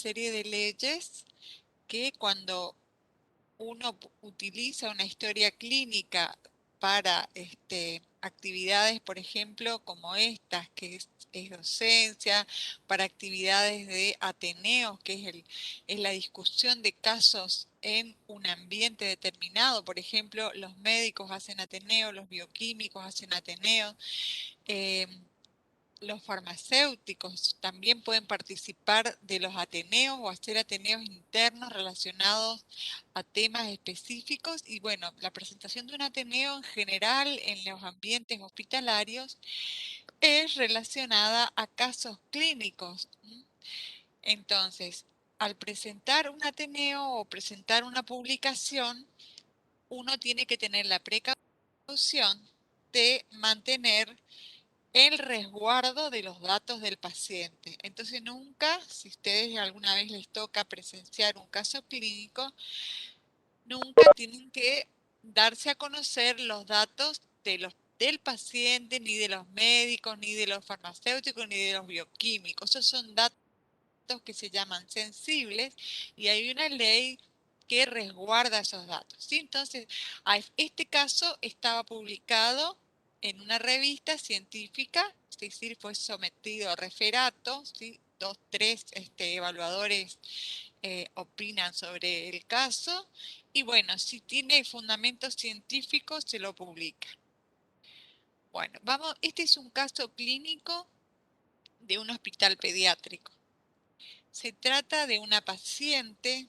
serie de leyes que cuando uno utiliza una historia clínica para actividades, por ejemplo, como estas, que es docencia, para actividades de ateneos, que es la discusión de casos en un ambiente determinado. Por ejemplo, los médicos hacen ateneos, los bioquímicos hacen ateneos. eh, los farmacéuticos también pueden participar de los ateneos o hacer ateneos internos relacionados a temas específicos. Y bueno, la presentación de un ateneo en general en los ambientes hospitalarios es relacionada a casos clínicos. Entonces, al presentar un ateneo o presentar una publicación, uno tiene que tener la precaución de mantener el resguardo de los datos del paciente. Entonces nunca, si ustedes alguna vez les toca presenciar un caso clínico, nunca tienen que darse a conocer los datos del paciente, ni de los médicos, ni de los farmacéuticos, ni de los bioquímicos. Esos son datos que se llaman sensibles y hay una ley que resguarda esos datos, ¿sí? Entonces, este caso estaba publicado en una revista científica, es decir, fue sometido a referato, ¿sí? Dos, tres evaluadores opinan sobre el caso y bueno, si tiene fundamentos científicos se lo publica. Bueno, vamos, este es un caso clínico de un hospital pediátrico. Se trata de una paciente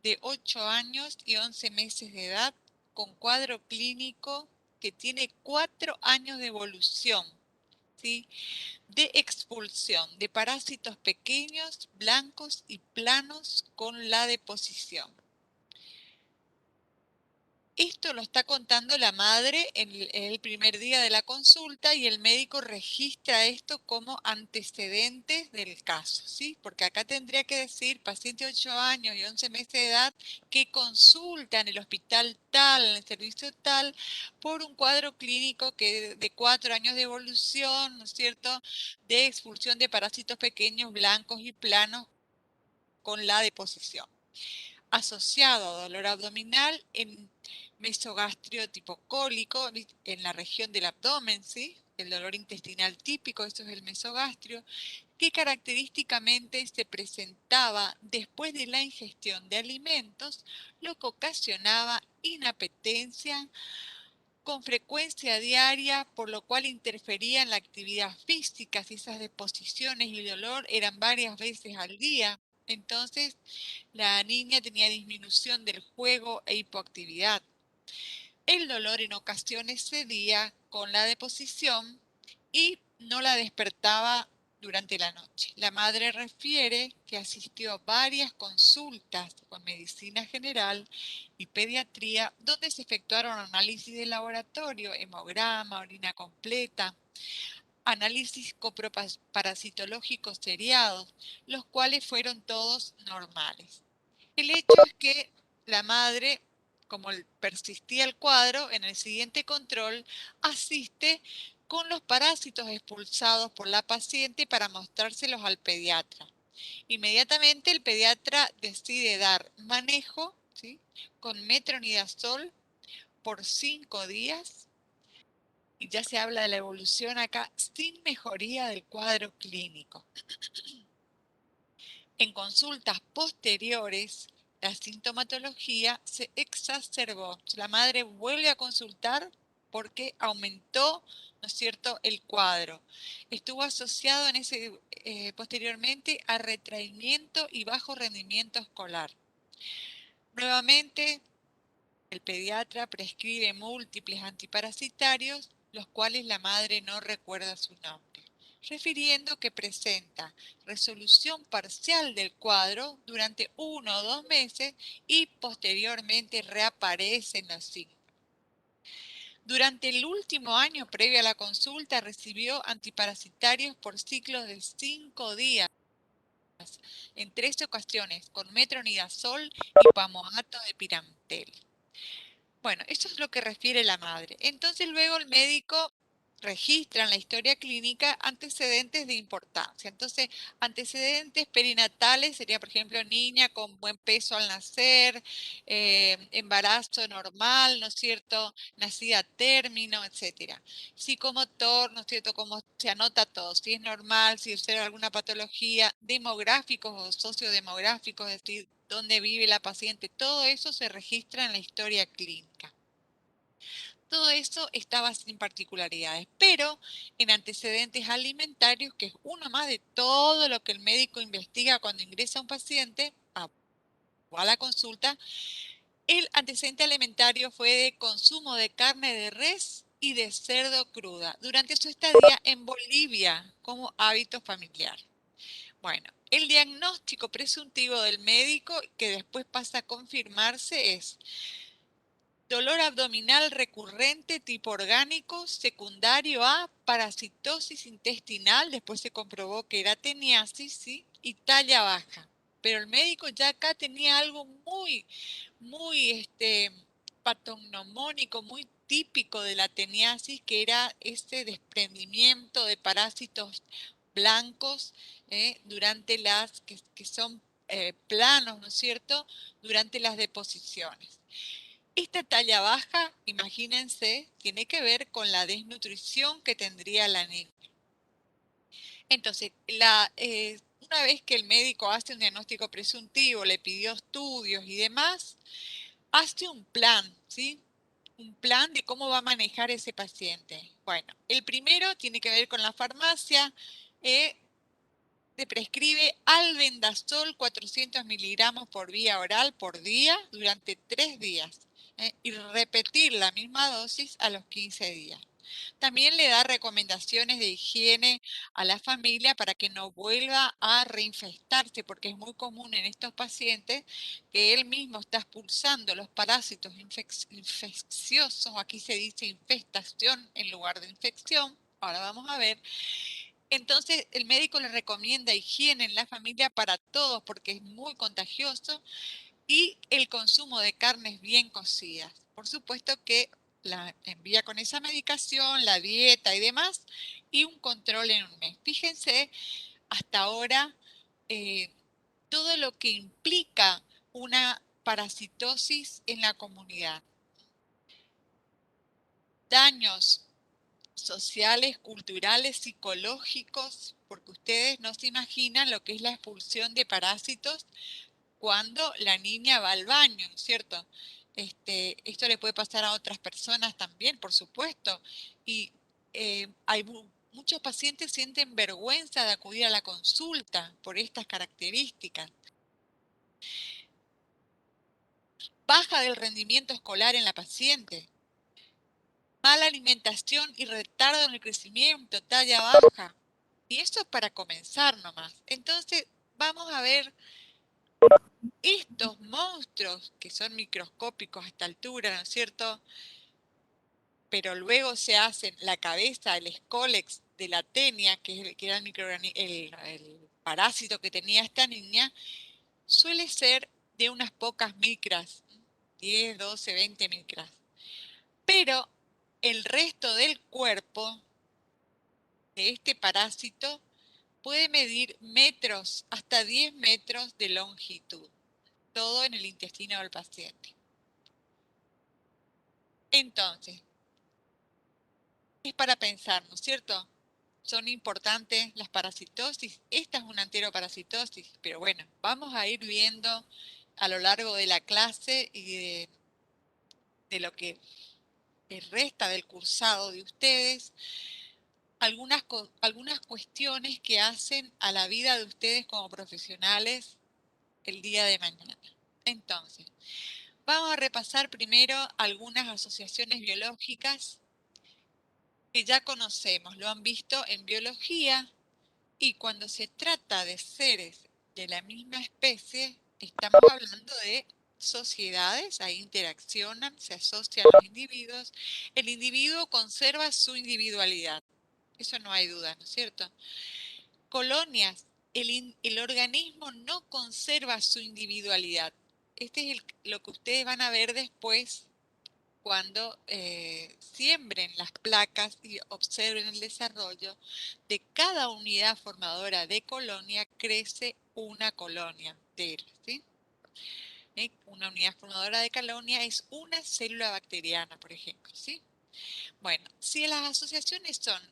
de 8 años y 11 meses de edad con cuadro clínico que tiene 4 años de evolución, ¿sí? De expulsión de parásitos pequeños, blancos y planos con la deposición. Esto lo está contando la madre en el primer día de la consulta y el médico registra esto como antecedentes del caso, ¿sí? Porque acá tendría que decir paciente de 8 años y 11 meses de edad que consulta en el hospital tal, en el servicio tal, por un cuadro clínico que de 4 años de evolución, ¿no es cierto?, de expulsión de parásitos pequeños, blancos y planos con la deposición asociado a dolor abdominal en mesogastrio tipo cólico, en la región del abdomen, ¿sí? El dolor intestinal típico, eso es el mesogastrio, que característicamente se presentaba después de la ingestión de alimentos, lo que ocasionaba inapetencia con frecuencia diaria, por lo cual interfería en la actividad física, si esas deposiciones y dolor eran varias veces al día. Entonces, la niña tenía disminución del juego e hipoactividad. El dolor en ocasiones cedía con la deposición y no la despertaba durante la noche. La madre refiere que asistió a varias consultas con medicina general y pediatría donde se efectuaron análisis de laboratorio, hemograma, orina completa, análisis coproparasitológicos seriados, los cuales fueron todos normales. El hecho es que la madre, como persistía el cuadro, en el siguiente control asiste con los parásitos expulsados por la paciente para mostrárselos al pediatra. Inmediatamente el pediatra decide dar manejo, ¿sí?, con metronidazol por 5 días y ya se habla de la evolución acá sin mejoría del cuadro clínico. En consultas posteriores, la sintomatología se exacerbó. La madre vuelve a consultar porque aumentó, ¿no es cierto?, el cuadro. Estuvo asociado posteriormente a retraimiento y bajo rendimiento escolar. Nuevamente, el pediatra prescribe múltiples antiparasitarios, los cuales la madre no recuerda su nombre, refiriendo que presenta resolución parcial del cuadro durante 1 o 2 meses y posteriormente reaparecen los signos. Durante el último año previo a la consulta recibió antiparasitarios por ciclos de 5 días, en 3 ocasiones, con metronidazol y pamoato de pirantel. Bueno, eso es lo que refiere la madre. Entonces luego el médico registran la historia clínica antecedentes de importancia. Entonces, antecedentes perinatales sería, por ejemplo, niña con buen peso al nacer, embarazo normal, ¿no es cierto? Nacida a término, etcétera. Psicomotor, ¿no es cierto? Como se anota todo, si es normal, si observa alguna patología, demográficos o sociodemográficos, es decir, dónde vive la paciente, todo eso se registra en la historia clínica. Todo eso estaba sin particularidades, pero en antecedentes alimentarios, que es uno más de todo lo que el médico investiga cuando ingresa un paciente o a la consulta, el antecedente alimentario fue de consumo de carne de res y de cerdo cruda durante su estadía en Bolivia como hábito familiar. Bueno, el diagnóstico presuntivo del médico, que después pasa a confirmarse, es dolor abdominal recurrente tipo orgánico, secundario a parasitosis intestinal, después se comprobó que era teniasis, ¿sí? Y talla baja. Pero el médico ya acá tenía algo muy patognomónico, muy típico de la teniasis, que era ese desprendimiento de parásitos blancos durante que son planos, ¿no es cierto?, durante las deposiciones. Esta talla baja, imagínense, tiene que ver con la desnutrición que tendría la niña. Entonces, una vez que el médico hace un diagnóstico presuntivo, le pidió estudios y demás, hace un plan, ¿sí? Un plan de cómo va a manejar ese paciente. Bueno, el primero tiene que ver con la farmacia. Se prescribe albendazol 400 miligramos por vía oral por día durante 3 días y repetir la misma dosis a los 15 días. También le da recomendaciones de higiene a la familia para que no vuelva a reinfestarse, porque es muy común en estos pacientes que él mismo está expulsando los parásitos infecciosos, aquí se dice infestación en lugar de infección, ahora vamos a ver. Entonces, el médico le recomienda higiene en la familia para todos porque es muy contagioso y el consumo de carnes bien cocidas. Por supuesto que la envía con esa medicación, la dieta y demás, y un control en un mes. Fíjense, hasta ahora, eh, todo lo que implica una parasitosis en la comunidad. Daños sociales, culturales, psicológicos, porque ustedes no se imaginan lo que es la expulsión de parásitos cuando la niña va al baño, ¿no es cierto? Esto le puede pasar a otras personas también, por supuesto, y muchos pacientes sienten vergüenza de acudir a la consulta por estas características. Baja del rendimiento escolar en la paciente. Mala alimentación y retardo en el crecimiento, talla baja. Y esto es para comenzar nomás. Entonces, vamos a ver estos monstruos que son microscópicos a esta altura, ¿no es cierto? Pero luego se hacen la cabeza, el escólex de la tenia, que era el parásito que tenía esta niña, suele ser de unas pocas micras, 10, 12, 20 micras. Pero el resto del cuerpo de este parásito puede medir metros, hasta 10 metros de longitud, todo en el intestino del paciente. Entonces, es para pensar, ¿no es cierto? Son importantes las parasitosis. Esta es una enteroparasitosis, pero bueno, vamos a ir viendo a lo largo de la clase y de lo que resta del cursado de ustedes, algunas cuestiones que hacen a la vida de ustedes como profesionales el día de mañana. Entonces, vamos a repasar primero algunas asociaciones biológicas que ya conocemos, lo han visto en biología, y cuando se trata de seres de la misma especie, estamos hablando de sociedades, ahí interaccionan, se asocian los individuos, el individuo conserva su individualidad, eso no hay duda, ¿no es cierto? Colonias, el organismo no conserva su individualidad. Este es lo que ustedes van a ver después cuando siembren las placas y observen el desarrollo de cada unidad formadora de colonia, crece una colonia entera, ¿sí? Una unidad formadora de colonia es una célula bacteriana, por ejemplo, ¿sí? Bueno, si las asociaciones son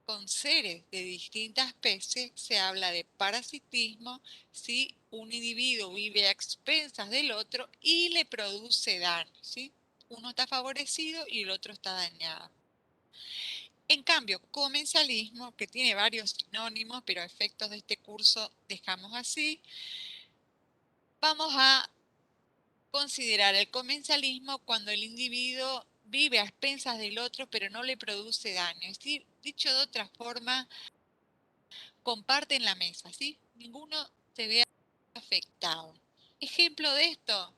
con seres de distintas especies, se habla de parasitismo si un individuo vive a expensas del otro y le produce daño, ¿sí? Uno está favorecido y el otro está dañado. En cambio, comensalismo, que tiene varios sinónimos, pero a efectos de este curso dejamos así, vamos a considerar el comensalismo cuando el individuo vive a expensas del otro, pero no le produce daño. Es decir, dicho de otra forma, comparten la mesa, ¿sí? Ninguno se ve afectado. Ejemplo de esto,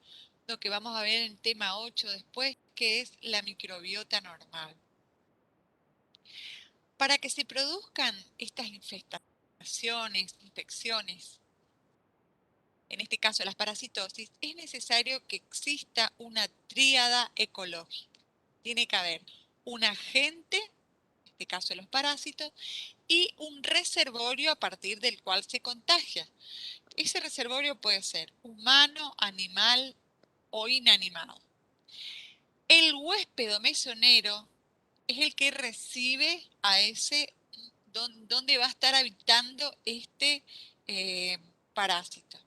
lo que vamos a ver en tema 8 después, que es la microbiota normal. Para que se produzcan estas infestaciones, infecciones, en este caso las parasitosis, es necesario que exista una tríada ecológica. Tiene que haber un agente, en este caso los parásitos, y un reservorio a partir del cual se contagia. Ese reservorio puede ser humano, animal o inanimado. El huésped o mesonero es el que recibe a ese, donde va a estar habitando este parásito.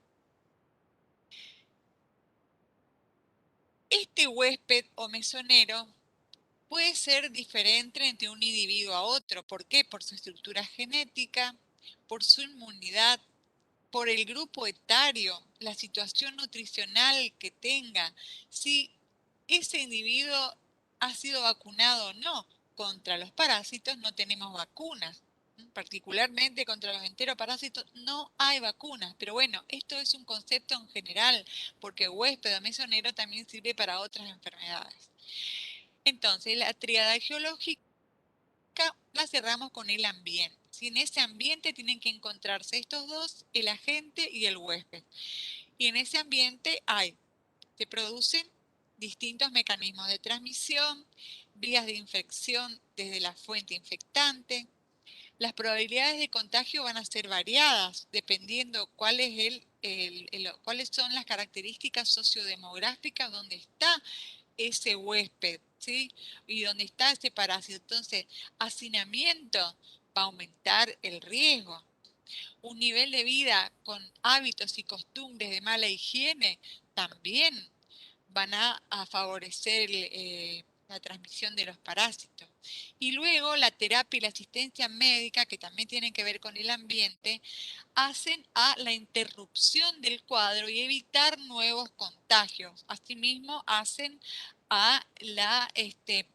Este huésped o mesonero puede ser diferente entre un individuo a otro. ¿Por qué? Por su estructura genética, por su inmunidad, por el grupo etario, la situación nutricional que tenga, si ese individuo ha sido vacunado o no. Contra los parásitos no tenemos vacunas, particularmente contra los enteroparásitos no hay vacunas, pero bueno, esto es un concepto en general, porque huésped o mesonero también sirve para otras enfermedades. Entonces, la tríada geológica la cerramos con el ambiente. Si en ese ambiente tienen que encontrarse estos dos, el agente y el huésped. Y en ese ambiente se producen distintos mecanismos de transmisión, vías de infección desde la fuente infectante. Las probabilidades de contagio van a ser variadas dependiendo cuáles son las características sociodemográficas donde está ese huésped, ¿sí? Y donde está ese parásito. Entonces, hacinamiento va a aumentar el riesgo. Un nivel de vida con hábitos y costumbres de mala higiene también van a favorecer la transmisión de los parásitos. Y luego la terapia y la asistencia médica, que también tienen que ver con el ambiente, hacen a la interrupción del cuadro y evitar nuevos contagios. Asimismo, hacen a la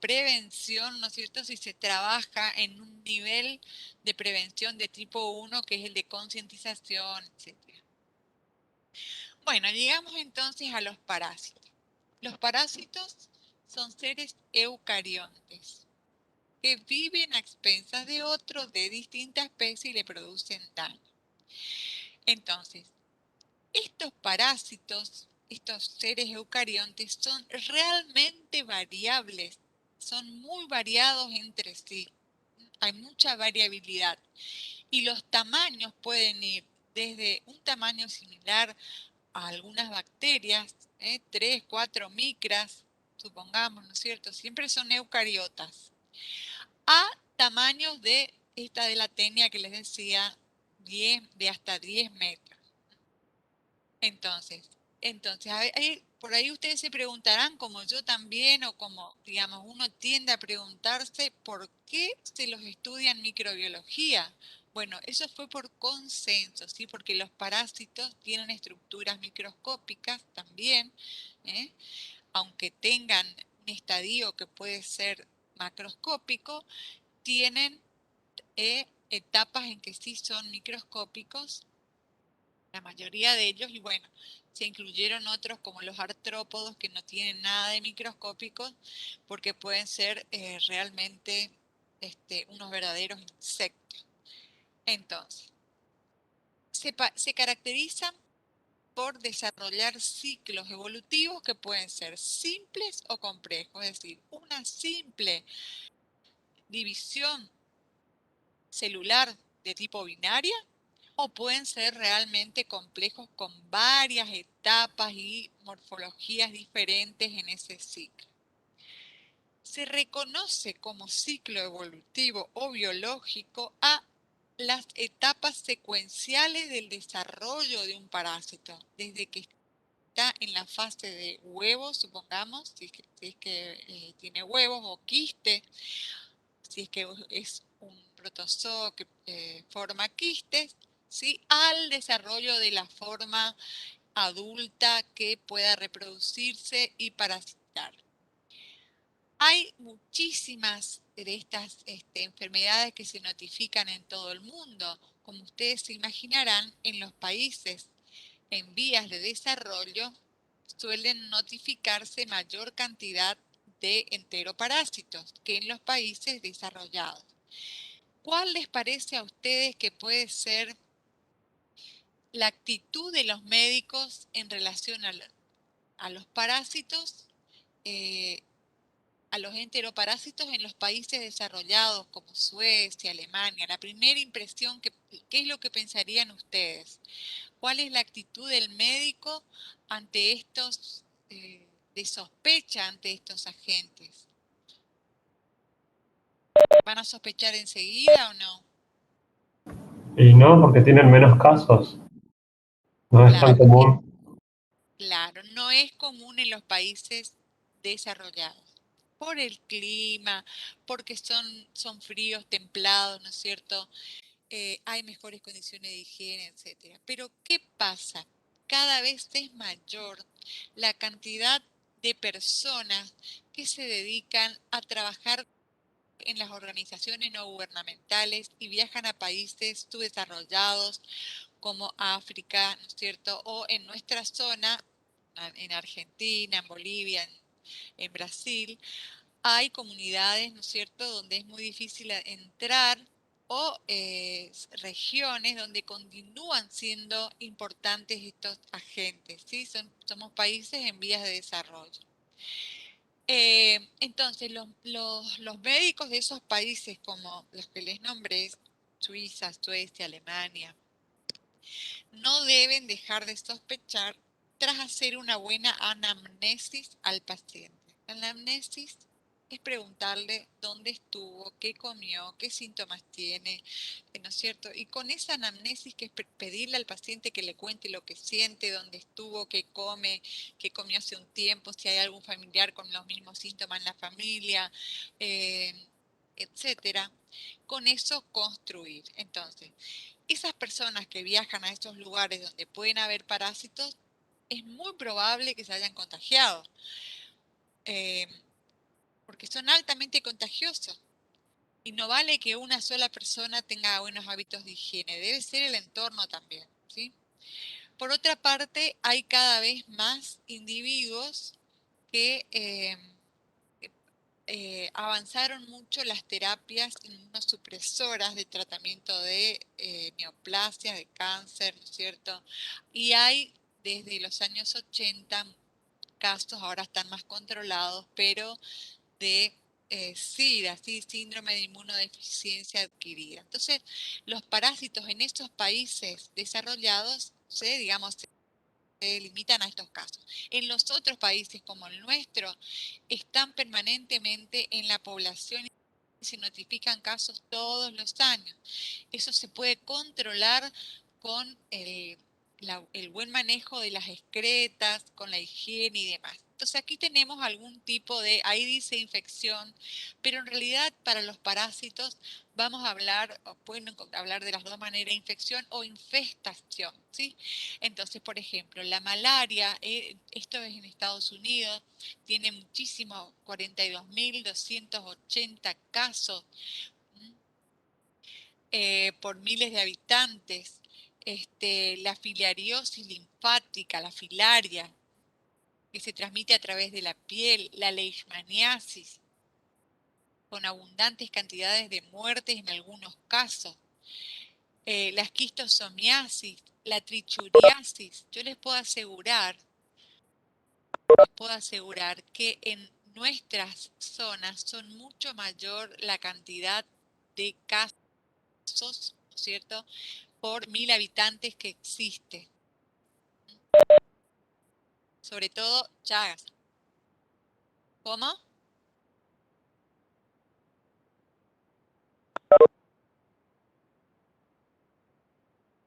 prevención, ¿no es cierto? Si se trabaja en un nivel de prevención de tipo 1, que es el de concientización, etcétera. Bueno, llegamos entonces a los parásitos. Los parásitos son seres eucariontes que viven a expensas de otros de distintas especies y le producen daño. Entonces, estos parásitos, estos seres eucariontes son realmente variables, son muy variados entre sí. Hay mucha variabilidad y los tamaños pueden ir desde un tamaño similar a algunas bacterias, 3, 4 micras, supongamos, ¿no es cierto? Siempre son eucariotas, a tamaños de esta de la tenia que les decía, de hasta 10 metros. Entonces, por ahí ustedes se preguntarán, como yo también, o como, digamos, uno tiende a preguntarse, ¿por qué se los estudia en microbiología? Bueno, eso fue por consenso, ¿sí? Porque los parásitos tienen estructuras microscópicas también, ¿eh? Aunque tengan un estadio que puede ser macroscópico, tienen etapas en que sí son microscópicos, la mayoría de ellos, y bueno, se incluyeron otros como los artrópodos que no tienen nada de microscópicos porque pueden ser realmente unos verdaderos insectos. Entonces, se caracterizan por desarrollar ciclos evolutivos que pueden ser simples o complejos, es decir, una simple división celular de tipo binaria o pueden ser realmente complejos con varias etapas y morfologías diferentes en ese ciclo. Se reconoce como ciclo evolutivo o biológico a las etapas secuenciales del desarrollo de un parásito, desde que está en la fase de huevo, supongamos, si es que tiene huevos o quiste, si es que es un protozoo que forma quistes, ¿sí? Al desarrollo de la forma adulta que pueda reproducirse y parasitar. Hay muchísimas de estas enfermedades que se notifican en todo el mundo. Como ustedes se imaginarán, en los países en vías de desarrollo suelen notificarse mayor cantidad de enteroparásitos que en los países desarrollados. ¿Cuál les parece a ustedes que puede ser la actitud de los médicos en relación a los parásitos, a los enteroparásitos en los países desarrollados como Suecia, Alemania? La primera impresión, ¿qué es lo que pensarían ustedes? ¿Cuál es la actitud del médico ante estos, de sospecha ante estos agentes? ¿Van a sospechar enseguida o no? Y no, porque tienen menos casos, no es tan Claro, común. claro, no es común en los países desarrollados. Por el clima, porque son fríos, templados, ¿no es cierto? Hay mejores condiciones de higiene, etcétera. Pero ¿qué pasa? Cada vez es mayor la cantidad de personas que se dedican a trabajar en las organizaciones no gubernamentales y viajan a países subdesarrollados como África, ¿no es cierto? O en nuestra zona, en Argentina, en Bolivia, en Brasil, hay comunidades, ¿no es cierto?, donde es muy difícil entrar o regiones donde continúan siendo importantes estos agentes, ¿sí? Somos países en vías de desarrollo. Entonces, los médicos de esos países, como los que les nombré, Suiza, Suecia, Alemania, no deben dejar de sospechar tras hacer una buena anamnesis al paciente. La anamnesis es preguntarle dónde estuvo, qué comió, qué síntomas tiene, ¿no es cierto? Y con esa anamnesis, que es pedirle al paciente que le cuente lo que siente, dónde estuvo, qué come, qué comió hace un tiempo, si hay algún familiar con los mismos síntomas en la familia, eh, etcétera. Con eso construir. Entonces, esas personas que viajan a estos lugares donde pueden haber parásitos, es muy probable que se hayan contagiado, eh, porque son altamente contagiosos. Y no vale que una sola persona tenga buenos hábitos de higiene, debe ser el entorno también, ¿sí? Por otra parte, hay cada vez más individuos que avanzaron mucho las terapias inmunosupresoras de tratamiento de neoplasias, de cáncer, ¿no es cierto? Y hay desde los años 80 casos, ahora están más controlados, pero de SIDA, ¿sí? Síndrome de inmunodeficiencia adquirida. Entonces, los parásitos en estos países desarrollados digamos, se limitan a estos casos. En los otros países como el nuestro, están permanentemente en la población y se notifican casos todos los años. Eso se puede controlar con el buen manejo de las excretas, con la higiene y demás. Entonces aquí tenemos algún tipo de, ahí dice infección, pero en realidad para los parásitos vamos a hablar, o pueden hablar de las dos maneras, infección o infestación, ¿sí? Entonces, por ejemplo, la malaria, esto es en Estados Unidos, tiene muchísimos, 42.280 casos por miles de habitantes. La filariosis linfática, la filaria, que se transmite a través de la piel, la leishmaniasis, con abundantes cantidades de muertes en algunos casos, la esquistosomiasis, la trichuriasis, yo les puedo asegurar que en nuestras zonas son mucho mayor la cantidad de casos, ¿no es cierto?, por 1000 habitantes que existe. Sobre todo Chagas. ¿Cómo?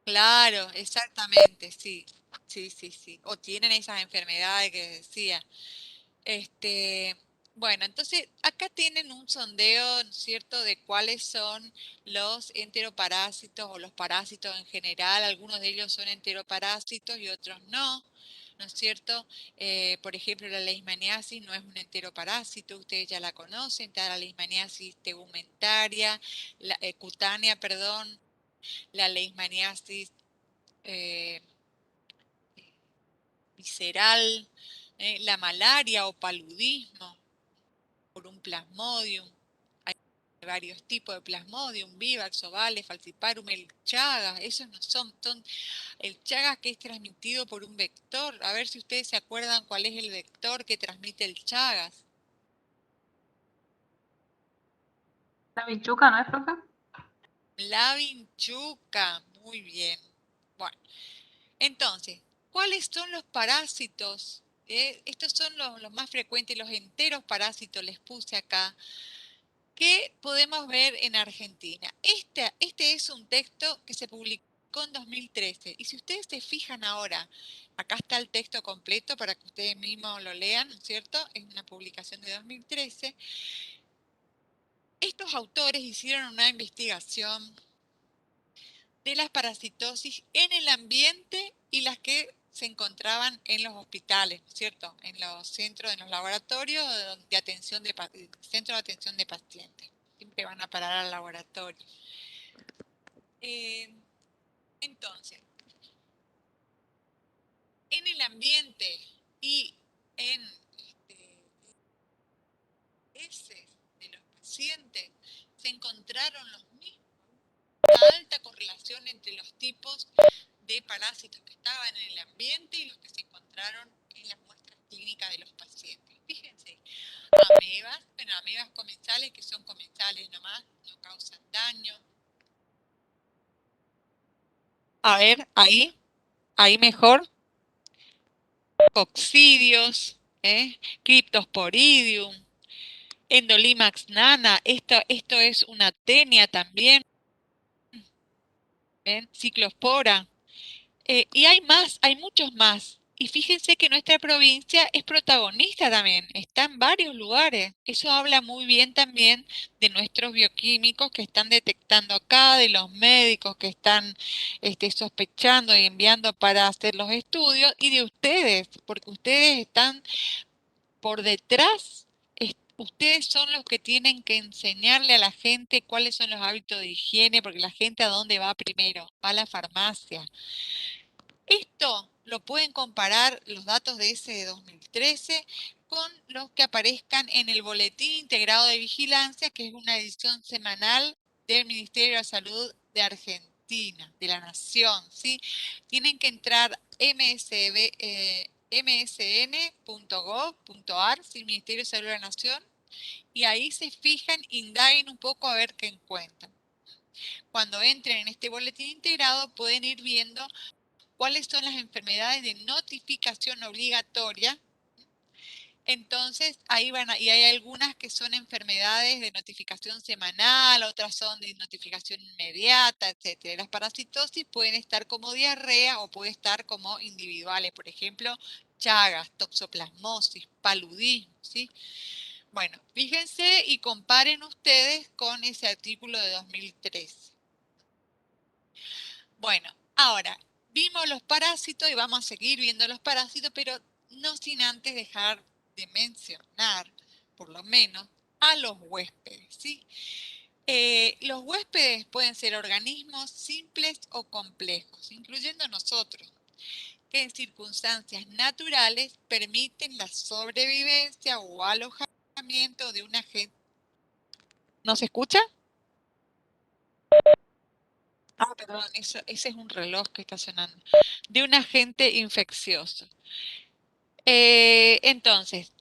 Claro, exactamente, sí. Sí, sí, sí. O tienen esas enfermedades que decía. Este, bueno, entonces acá tienen un sondeo, ¿no es cierto?, de cuáles son los enteroparásitos o los parásitos en general. Algunos de ellos son enteroparásitos y otros no, ¿no es cierto? Por ejemplo, la leishmaniasis no es un enteroparásito, ustedes ya la conocen, está la leishmaniasis tegumentaria, cutánea, perdón, la leishmaniasis eh, visceral, la malaria o paludismo por un plasmodium. Hay varios tipos de plasmodium, vivax, ovales, falciparum, el Chagas, esos no son el Chagas que es transmitido por un vector. A ver si ustedes se acuerdan cuál es el vector que transmite el Chagas. La vinchuca, ¿no es, profe? La vinchuca, muy bien. Bueno, entonces, ¿cuáles son los parásitos? Estos son los más frecuentes, los enteros parásitos, les puse acá. ¿Qué podemos ver en Argentina? Este es un texto que se publicó en 2013. Y si ustedes se fijan ahora, acá está el texto completo para que ustedes mismos lo lean, ¿no es cierto? Es una publicación de 2013. Estos autores hicieron una investigación de las parasitosis en el ambiente y las que se encontraban en los hospitales, ¿no es cierto? En los centros, en los laboratorios de atención centro de atención de pacientes. Siempre van a parar al laboratorio. Eh, entonces, en el ambiente y en heces de los pacientes se encontraron los mismos, una alta correlación entre los tipos de parásitos que estaban en el ambiente y los que se encontraron en las muestras clínicas de los pacientes. Fíjense, amebas, bueno, amebas comensales que son comensales nomás, no causan daño. A ver, ahí mejor. Coccidios, Cryptosporidium, Endolimax nana, esto es una tenia también, Ciclospora. Y hay más, hay muchos más. Y fíjense que nuestra provincia es protagonista también, está en varios lugares. Eso habla muy bien también de nuestros bioquímicos que están detectando acá, de los médicos que están sospechando y enviando para hacer los estudios, y de ustedes, porque ustedes están por detrás. Ustedes son los que tienen que enseñarle a la gente cuáles son los hábitos de higiene, porque la gente a dónde va primero, va a la farmacia. Esto lo pueden comparar los datos de ese de 2013 con los que aparezcan en el Boletín Integrado de Vigilancia, que es una edición semanal del Ministerio de Salud de Argentina, de la Nación, ¿sí? Tienen que entrar msn.gov.ar, ¿sí? Ministerio de Salud de la Nación, y ahí se fijan, indaguen un poco a ver qué encuentran. Cuando entren en este boletín integrado pueden ir viendo cuáles son las enfermedades de notificación obligatoria. Entonces, ahí y hay algunas que son enfermedades de notificación semanal, otras son de notificación inmediata, etcétera. Las parasitosis pueden estar como diarrea o pueden estar como individuales, por ejemplo, Chagas, toxoplasmosis, paludismo, ¿sí? Bueno, fíjense y comparen ustedes con ese artículo de 2013. Bueno, ahora, vimos los parásitos y vamos a seguir viendo los parásitos, pero no sin antes dejar de mencionar, por lo menos, a los huéspedes, ¿sí? Los huéspedes pueden ser organismos simples o complejos, incluyendo nosotros, que en circunstancias naturales permiten la sobrevivencia o alojamiento de un agente. ¿No se escucha? Ah, perdón, ese es un reloj que está sonando. De un agente infeccioso. Entonces,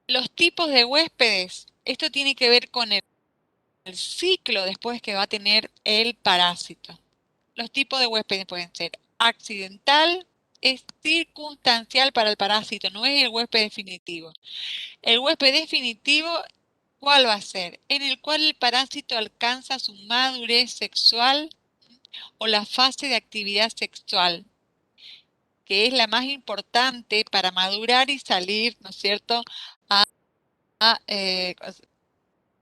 los tipos de huéspedes, esto tiene que ver con el ciclo después que va a tener el parásito. Los tipos de huéspedes pueden ser accidental, es circunstancial para el parásito, no es el huésped definitivo. El huésped definitivo, ¿cuál va a ser? En el cual el parásito alcanza su madurez sexual o la fase de actividad sexual, que es la más importante para madurar y salir, ¿no es cierto?, a,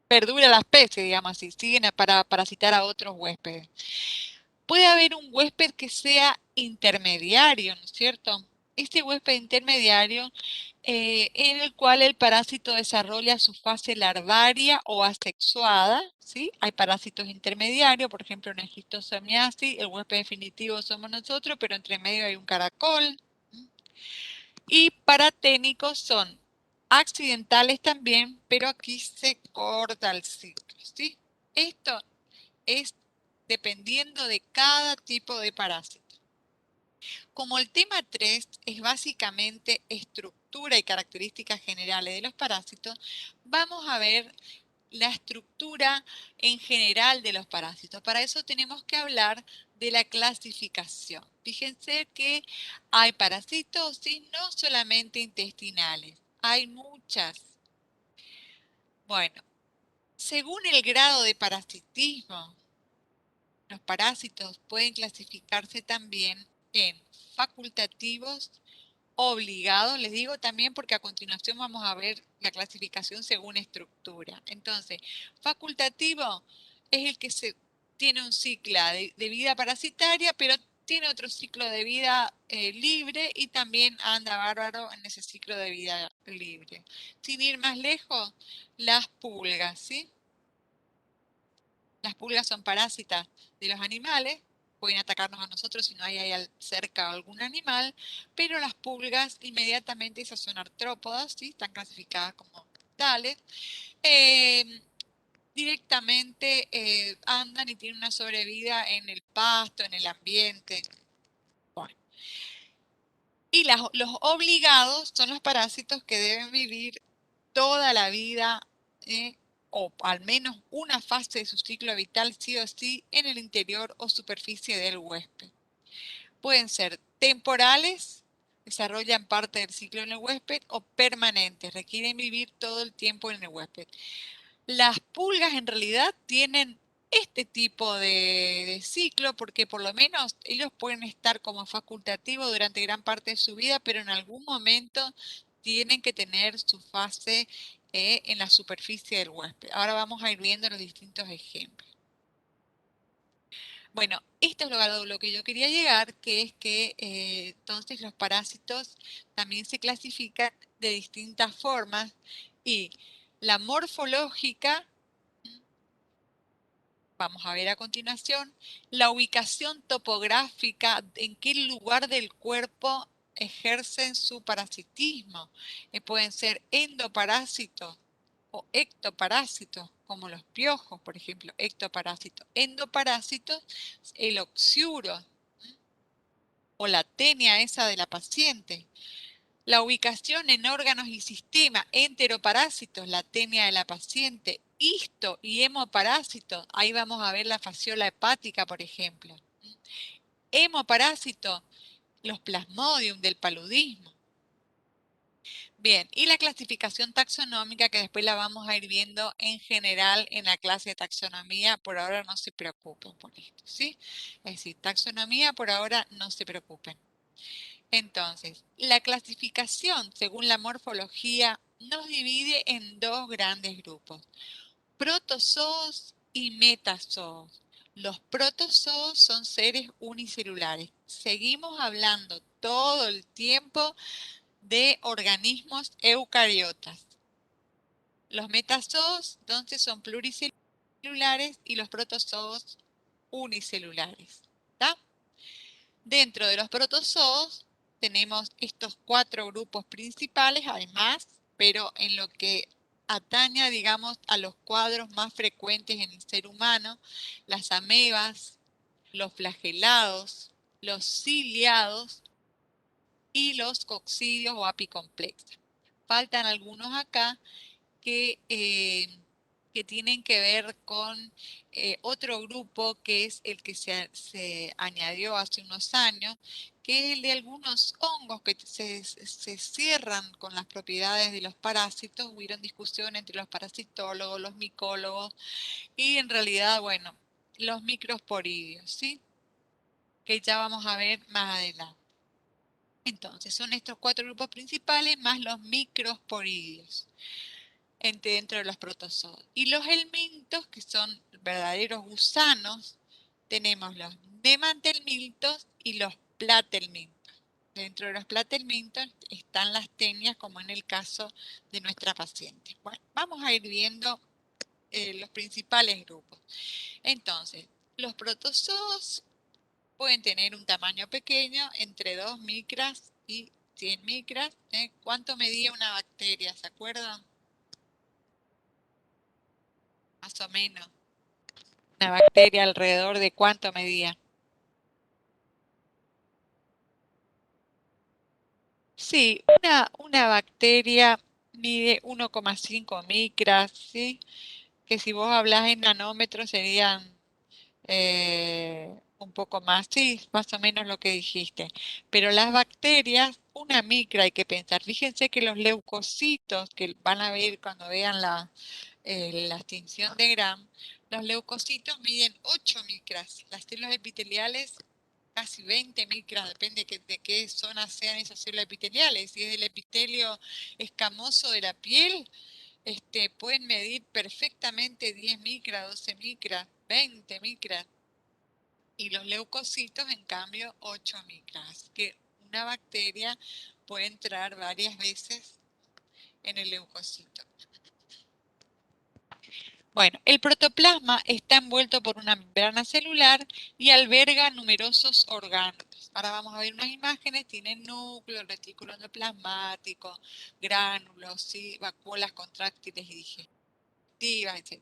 perdura la especie, digamos así, siguen para parasitar a otros huéspedes. Puede haber un huésped que sea intermediario, ¿no es cierto? Este huésped intermediario en el cual el parásito desarrolla su fase larvaria o asexuada, ¿sí? Hay parásitos intermediarios, por ejemplo, en esquistosomiasis, el huésped definitivo somos nosotros, pero entre medio hay un caracol. Y paraténicos son accidentales también, pero aquí se corta el ciclo, ¿sí? Esto es dependiendo de cada tipo de parásito. Como el tema 3 es básicamente estructura y características generales de los parásitos, vamos a ver la estructura en general de los parásitos. Para eso tenemos que hablar de la clasificación. Fíjense que hay parasitosis no solamente intestinales, hay muchas. Bueno, según el grado de parasitismo, los parásitos pueden clasificarse también en facultativos, obligados, les digo también porque a continuación vamos a ver la clasificación según estructura. Entonces, facultativo es el que tiene un ciclo de vida parasitaria, pero tiene otro ciclo de vida libre y también anda bárbaro en ese ciclo de vida libre. Sin ir más lejos, las pulgas, ¿sí? Las pulgas son parásitas de los animales, pueden atacarnos a nosotros si no hay cerca algún animal, pero las pulgas inmediatamente, esas son artrópodas, ¿sí? Están clasificadas como tales, directamente andan y tienen una sobrevida en el pasto, en el ambiente. Bueno. Y los obligados son los parásitos que deben vivir toda la vida o al menos una fase de su ciclo vital sí o sí en el interior o superficie del huésped. Pueden ser temporales, desarrollan parte del ciclo en el huésped, o permanentes, requieren vivir todo el tiempo en el huésped. Las pulgas en realidad tienen este tipo de ciclo porque por lo menos ellos pueden estar como facultativos durante gran parte de su vida, pero en algún momento tienen que tener su fase en la superficie del huésped. Ahora vamos a ir viendo los distintos ejemplos. Bueno, esto es lo que yo quería llegar, que es que entonces los parásitos también se clasifican de distintas formas y la morfológica, vamos a ver a continuación, la ubicación topográfica, en qué lugar del cuerpo ejercen su parasitismo. Pueden ser endoparásitos o ectoparásitos, como los piojos, por ejemplo, ectoparásitos. Endoparásitos, el oxiuro o la tenia esa de la paciente. La ubicación en órganos y sistemas, enteroparásitos, la tenia de la paciente, histo y hemoparásitos, ahí vamos a ver la fasciola hepática, por ejemplo. Hemoparásito, los plasmodium del paludismo. Bien, y la clasificación taxonómica, que después la vamos a ir viendo en general en la clase de taxonomía, por ahora no se preocupen por esto, ¿sí? Es decir, taxonomía por ahora no se preocupen. Entonces, la clasificación según la morfología nos divide en dos grandes grupos, protozoos y metazoos. Los protozoos son seres unicelulares. Seguimos hablando todo el tiempo de organismos eucariotas. Los metazoos entonces son pluricelulares y los protozoos unicelulares. ¿Está? Dentro de los protozoos tenemos estos cuatro grupos principales, además, pero en lo que atañe, digamos, a los cuadros más frecuentes en el ser humano, las amebas, los flagelados, los ciliados y los coccidios o apicomplexos. Faltan algunos acá que tienen que ver con otro grupo que es el que se añadió hace unos años, que es el de algunos hongos que se cierran con las propiedades de los parásitos. Hubieron discusión entre los parasitólogos, los micólogos y en realidad, bueno, los microsporidios, ¿sí? Que ya vamos a ver más adelante. Entonces, son estos 4 grupos principales más los microsporidios dentro de los protozoos. Y los helmintos, que son verdaderos gusanos, tenemos los nemantelmintos y los platelmintos. Dentro de los platelmintos están las tenias, como en el caso de nuestra paciente. Bueno, vamos a ir viendo los principales grupos. Entonces, los protozoos pueden tener un tamaño pequeño, entre 2 micras y 100 micras. ¿Cuánto medía una bacteria? ¿Se acuerdan? Más o menos. Una bacteria alrededor de cuánto medía. Sí, una bacteria mide 1,5 micras, ¿sí? Que si vos hablas en nanómetros serían un poco más, sí, más o menos lo que dijiste. Pero las bacterias, una micra hay que pensar. Fíjense que los leucocitos, que van a ver cuando vean la extinción de Gram, los leucocitos miden 8 micras. Las células epiteliales casi 20 micras, depende de qué zona sean esas células epiteliales. Si es del epitelio escamoso de la piel, pueden medir perfectamente 10 micras, 12 micras, 20 micras. Y los leucocitos, en cambio, 8 micras. Así que una bacteria puede entrar varias veces en el leucocito. Bueno, el protoplasma está envuelto por una membrana celular y alberga numerosos orgánulos. Ahora vamos a ver unas imágenes. Tiene núcleo, retículo endoplasmático, gránulos, ¿sí? Vacuolas contráctiles y digestivas, etc.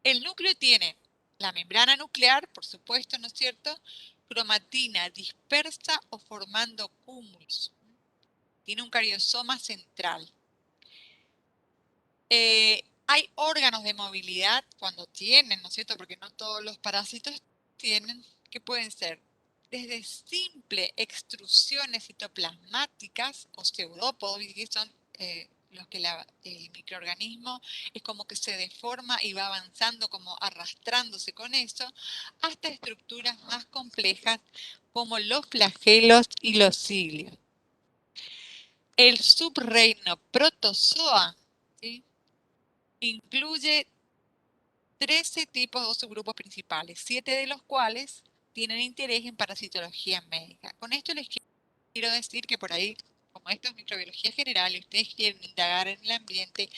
El núcleo tiene la membrana nuclear, por supuesto, ¿no es cierto? Cromatina dispersa o formando cúmulos. Tiene un cariosoma central. Hay órganos de movilidad cuando tienen, ¿no es cierto? Porque no todos los parásitos tienen, que pueden ser desde simple extrusiones citoplasmáticas o pseudópodos, que son los que el microorganismo es como que se deforma y va avanzando, como arrastrándose con eso, hasta estructuras más complejas como los flagelos y los cilios. El subreino protozoa, ¿sí? Incluye 13 tipos o subgrupos principales, 7 de los cuales tienen interés en parasitología médica. Con esto les quiero decir que por ahí, como esto es microbiología general y ustedes quieren indagar en el ambiente,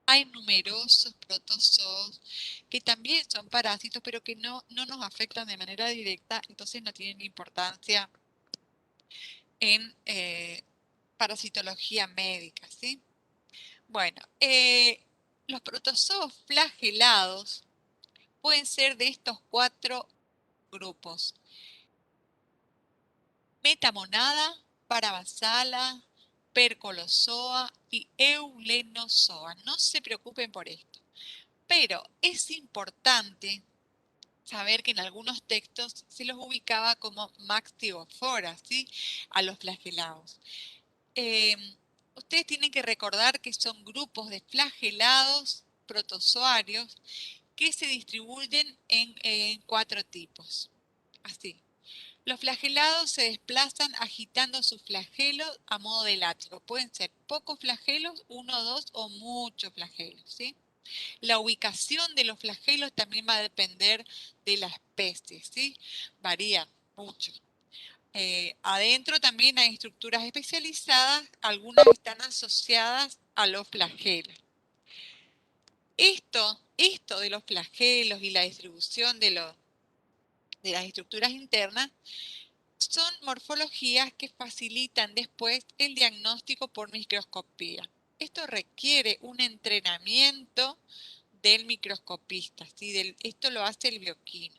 hay numerosos protozoos que también son parásitos, pero que no nos afectan de manera directa, entonces no tienen importancia en parasitología médica, ¿sí? Bueno, los protozoos flagelados pueden ser de estos 4 grupos: Metamonada, Parabasala, Percolozoa y Eulenozoa. No se preocupen por esto. Pero es importante saber que en algunos textos se los ubicaba como Maxtigophora, ¿sí? A los flagelados. Ustedes tienen que recordar que son grupos de flagelados protozoarios que se distribuyen en 4 tipos. Así. Los flagelados se desplazan agitando sus flagelos a modo de látigo. Pueden ser pocos flagelos, 1, 2 o muchos flagelos, ¿sí? La ubicación de los flagelos también va a depender de la especie, ¿sí? Varía mucho. Adentro también hay estructuras especializadas, algunas están asociadas a los flagelos. Esto de los flagelos y la distribución de las estructuras internas son morfologías que facilitan después el diagnóstico por microscopía. Esto requiere un entrenamiento del microscopista, ¿sí? Esto lo hace el bioquímico.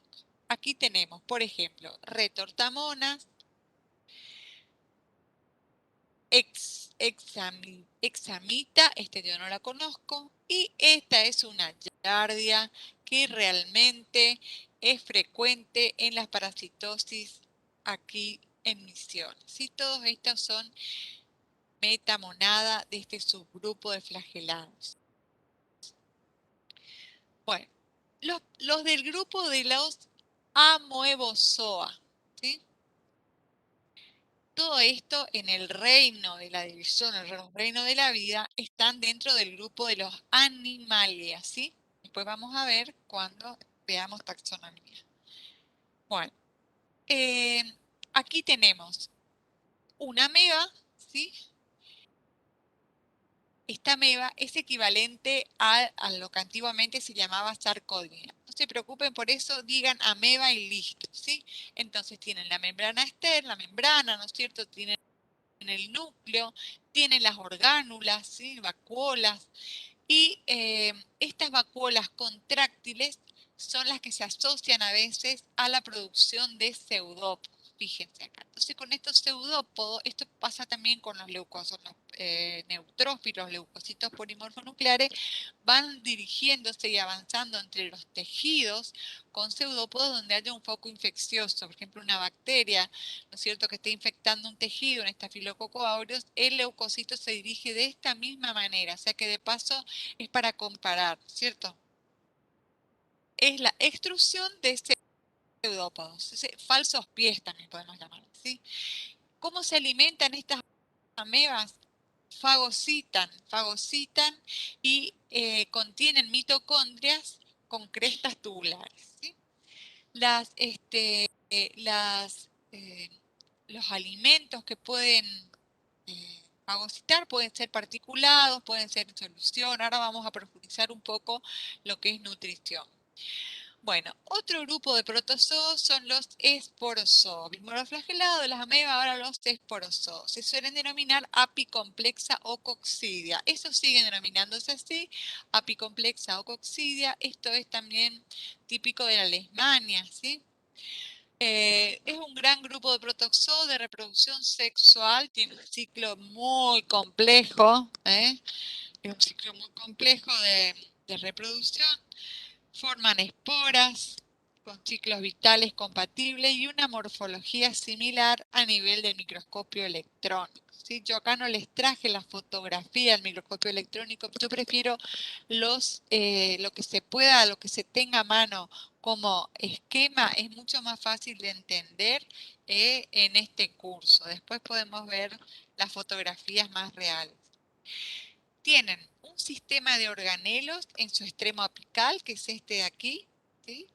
aquí tenemos, por ejemplo, retortamonas, examita, yo no la conozco, y esta es una giardia que realmente es frecuente en las parasitosis aquí en Misiones. ¿Sí? Todos estos son metamonada de este subgrupo de flagelados. Bueno, los del grupo de los Amoebozoa, ¿sí? Todo esto en el reino de la división, el reino de la vida, están dentro del grupo de los Animalia, ¿sí? Después vamos a ver cuando veamos taxonomía. Bueno, eh, aquí tenemos una ameba, ¿sí? Esta ameba es equivalente a lo que antiguamente se llamaba sarcódea. No se preocupen por eso, digan ameba y listo, ¿sí? Entonces tienen la membrana externa, la membrana, ¿no es cierto? Tienen el núcleo, tienen las orgánulas, ¿sí? Vacuolas, y estas vacuolas contráctiles son las que se asocian a veces a la producción de pseudópodos. Fíjense acá. Entonces, con estos pseudópodos, esto pasa también con los leucocitos, los neutrófilos, leucocitos polimorfonucleares, van dirigiéndose y avanzando entre los tejidos con pseudópodos donde haya un foco infeccioso, por ejemplo, una bacteria, ¿no es cierto?, que esté infectando un tejido, en Staphylococcus aureus, el leucocito se dirige de esta misma manera, o sea que de paso es para comparar, ¿cierto? Es la extrusión de pseudópodos, falsos pies también podemos llamar, ¿sí? ¿Cómo se alimentan estas amebas? Fagocitan y contienen mitocondrias con crestas tubulares, ¿sí? Las, los alimentos que pueden fagocitar pueden ser particulados, pueden ser en solución. Ahora vamos a profundizar un poco lo que es nutrición. Bueno, otro grupo de protozoos son los esporozoos. Vimos los flagelados de las amebas, ahora los esporozoos. Se suelen denominar apicomplexa o coccidia. Estos siguen denominándose así, apicomplexa o coccidia. Esto es también típico de la leishmania, ¿sí? Es un gran grupo de protozoos de reproducción sexual, tiene un ciclo muy complejo, es un ciclo muy complejo de reproducción. Forman esporas con ciclos vitales compatibles y una morfología similar a nivel del microscopio electrónico, ¿sí? Yo acá no les traje la fotografía del microscopio electrónico, yo prefiero lo que se pueda, lo que se tenga a mano como esquema, es mucho más fácil de entender en este curso. Después podemos ver las fotografías más reales. Tienen un sistema de organelos en su extremo apical, que es este de aquí, ¿sí?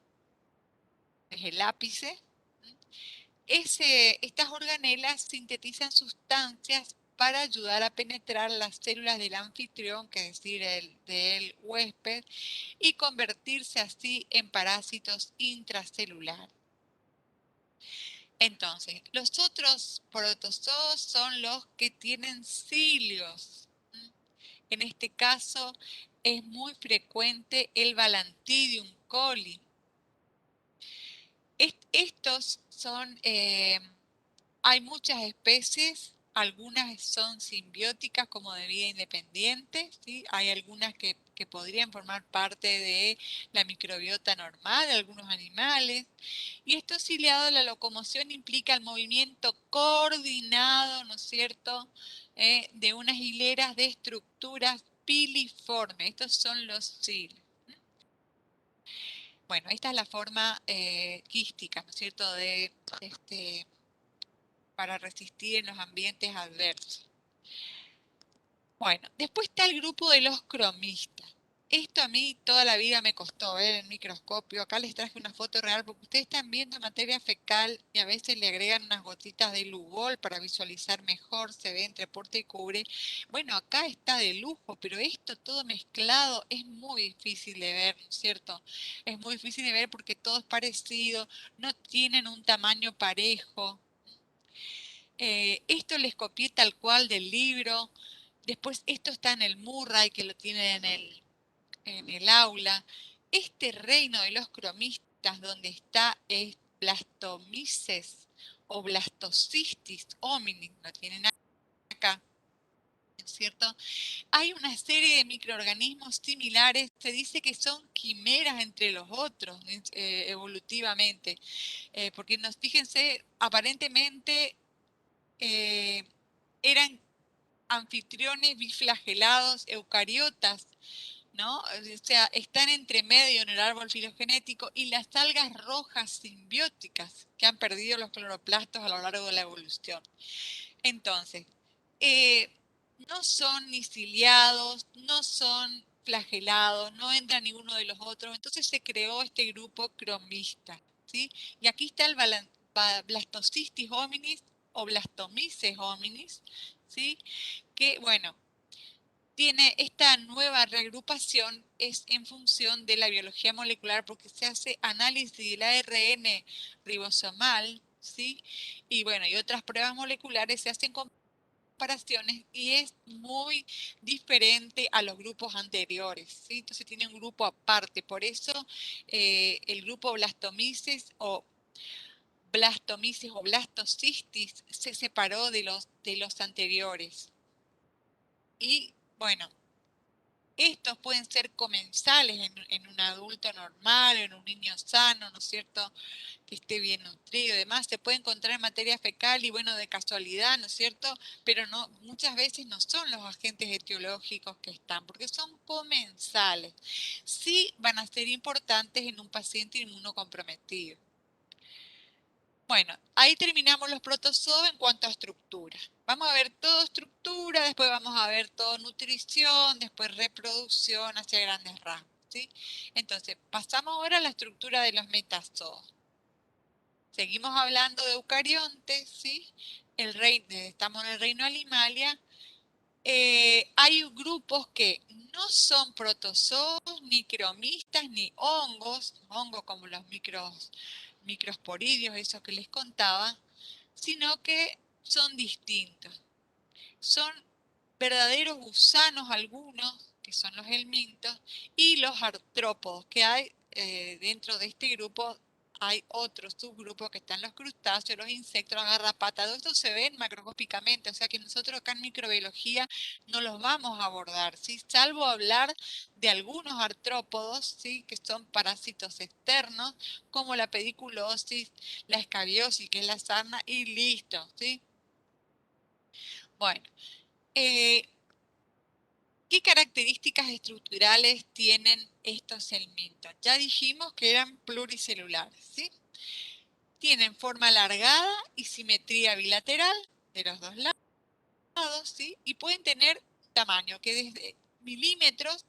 Es el ápice. Estas organelas sintetizan sustancias para ayudar a penetrar las células del anfitrión, que es decir, del huésped, y convertirse así en parásitos intracelulares. Entonces, los otros protozoos son los que tienen cilios. En este caso es muy frecuente el Balantidium coli. Estos son, hay muchas especies, algunas son simbióticas como de vida independiente, ¿sí? Hay algunas que podrían formar parte de la microbiota normal de algunos animales. Y esto ciliado a la locomoción implica el movimiento coordinado, ¿no es cierto?, de unas hileras de estructuras piliformes. Estos son los cilios. Bueno, esta es la forma quística, ¿no es cierto?, para resistir en los ambientes adversos. Bueno, después está el grupo de los cromistas. Esto a mí toda la vida me costó ver en microscopio. Acá les traje una foto real porque ustedes están viendo materia fecal y a veces le agregan unas gotitas de Lugol para visualizar mejor, se ve entre porte y cubre. Bueno, acá está de lujo, pero esto todo mezclado es muy difícil de ver, ¿no es cierto? Es muy difícil de ver porque todo es parecido, no tienen un tamaño parejo. Esto les copié tal cual del libro. Después esto está en el Murray, que lo tienen en el aula. Este reino de los cromistas donde está es Blastomyces o Blastocystis hominis, lo tienen acá, ¿no es cierto? Hay una serie de microorganismos similares, se dice que son quimeras entre los otros evolutivamente, porque fíjense, aparentemente eran anfitriones biflagelados eucariotas, ¿no? O sea, están entre medio en el árbol filogenético y las algas rojas simbióticas que han perdido los cloroplastos a lo largo de la evolución. Entonces, eh, no son ni ciliados, no son flagelados, no entran ninguno de los otros, entonces se creó este grupo cromista, ¿sí? Y aquí está el Blastocystis hominis o Blastomyces hominis, ¿sí? Que, bueno, tiene esta nueva reagrupación es en función de la biología molecular porque se hace análisis del ARN ribosomal, ¿sí? Y bueno, y otras pruebas moleculares se hacen comparaciones y es muy diferente a los grupos anteriores, ¿sí? Entonces tiene un grupo aparte, por eso el grupo Blastomyces o Blastocystis se separó de los anteriores. Y bueno, estos pueden ser comensales en un adulto normal, en un niño sano, ¿no es cierto?, que esté bien nutrido y demás. Se puede encontrar en materia fecal y bueno, de casualidad, ¿no es cierto? Pero no, muchas veces no son los agentes etiológicos que están, porque son comensales. Sí van a ser importantes en un paciente inmunocomprometido. Bueno, ahí terminamos los protozoos en cuanto a estructura. Vamos a ver todo estructura, después vamos a ver todo nutrición, después reproducción hacia grandes rasgos, ¿sí? Entonces, pasamos ahora a la estructura de los metazoos. Seguimos hablando de eucariontes, ¿sí? Estamos en el reino Animalia. Hay grupos que no son protozoos, ni cromistas, ni hongos como los microsporidios, esos que les contaba, sino que son distintos. Son verdaderos gusanos algunos, que son los helmintos, y los artrópodos, que hay dentro de este grupo. Hay otros subgrupos que están los crustáceos, los insectos, las garrapatas, todo esto se ven macroscópicamente, o sea que nosotros acá en microbiología no los vamos a abordar, ¿sí? Salvo hablar de algunos artrópodos, ¿sí?, que son parásitos externos, como la pediculosis, la escabiosis, que es la sarna, y listo, ¿sí? Bueno, eh, ¿qué características estructurales tienen estos helmintos? Ya dijimos que eran pluricelulares, ¿sí? Tienen forma alargada y simetría bilateral de los dos lados, ¿sí? Y pueden tener tamaño que desde milímetros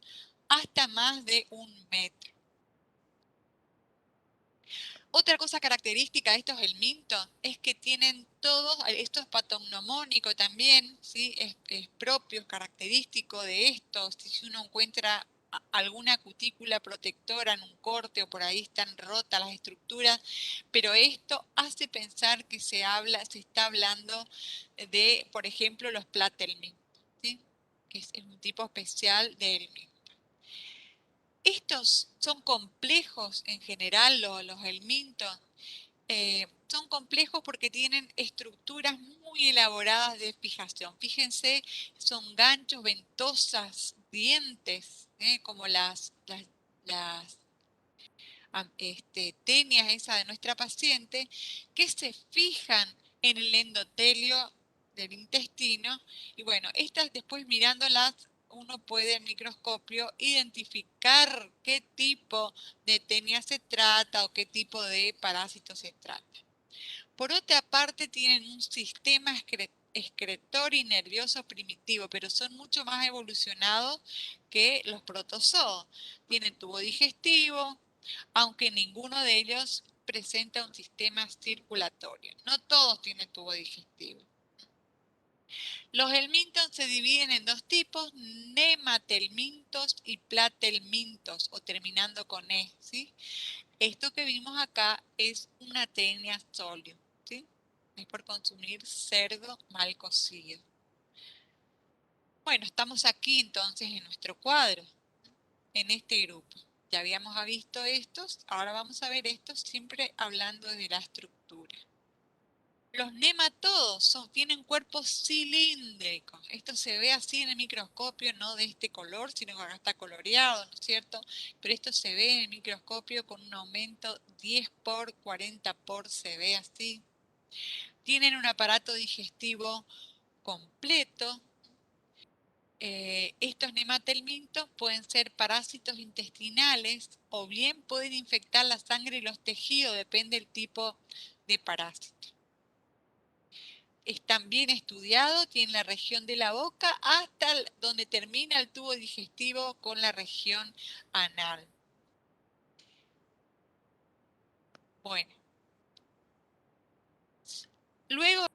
hasta más de 1 metro. Otra cosa característica de estos helmintos es que tienen todos, esto es patognomónico también, ¿sí? Es propio, es característico de estos. Si uno encuentra alguna cutícula protectora en un corte o por ahí están rotas las estructuras, pero esto hace pensar que se está hablando de, por ejemplo, los platelmintos, ¿sí? Que es un tipo especial de helminto. Estos son complejos en general, los helmintos. Son complejos porque tienen estructuras muy elaboradas de fijación. Fíjense, son ganchos, ventosas, dientes, como las tenias esa de nuestra paciente, que se fijan en el endotelio del intestino. Y bueno, estas después mirándolas uno puede en microscopio identificar qué tipo de tenia se trata o qué tipo de parásito se trata. Por otra parte, tienen un sistema excretor y nervioso primitivo, pero son mucho más evolucionados que los protozoos. Tienen tubo digestivo, aunque ninguno de ellos presenta un sistema circulatorio. No todos tienen tubo digestivo. Los helmintos se dividen en dos tipos, nematelmintos y platelmintos, o terminando con E, ¿sí? Esto que vimos acá es una tenia sólida, ¿sí? Es por consumir cerdo mal cocido. Bueno, estamos aquí entonces en nuestro cuadro, en este grupo. Ya habíamos visto estos, ahora vamos a ver estos siempre hablando de la estructura. Los nematodos tienen cuerpos cilíndricos. Esto se ve así en el microscopio, no de este color, sino que acá está coloreado, ¿no es cierto? Pero esto se ve en el microscopio con un aumento 10 por 40 por, se ve así. Tienen un aparato digestivo completo. Estos nematelmintos pueden ser parásitos intestinales o bien pueden infectar la sangre y los tejidos, depende del tipo de parásito. Están bien estudiados, tienen la región de la boca hasta donde termina el tubo digestivo con la región anal. Bueno, luego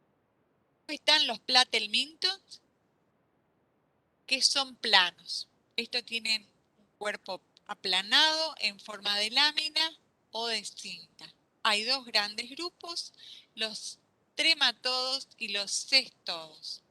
están los platelmintos, que son planos. Estos tienen un cuerpo aplanado en forma de lámina o de cinta. Hay dos grandes grupos, los trematodos y los cestodos.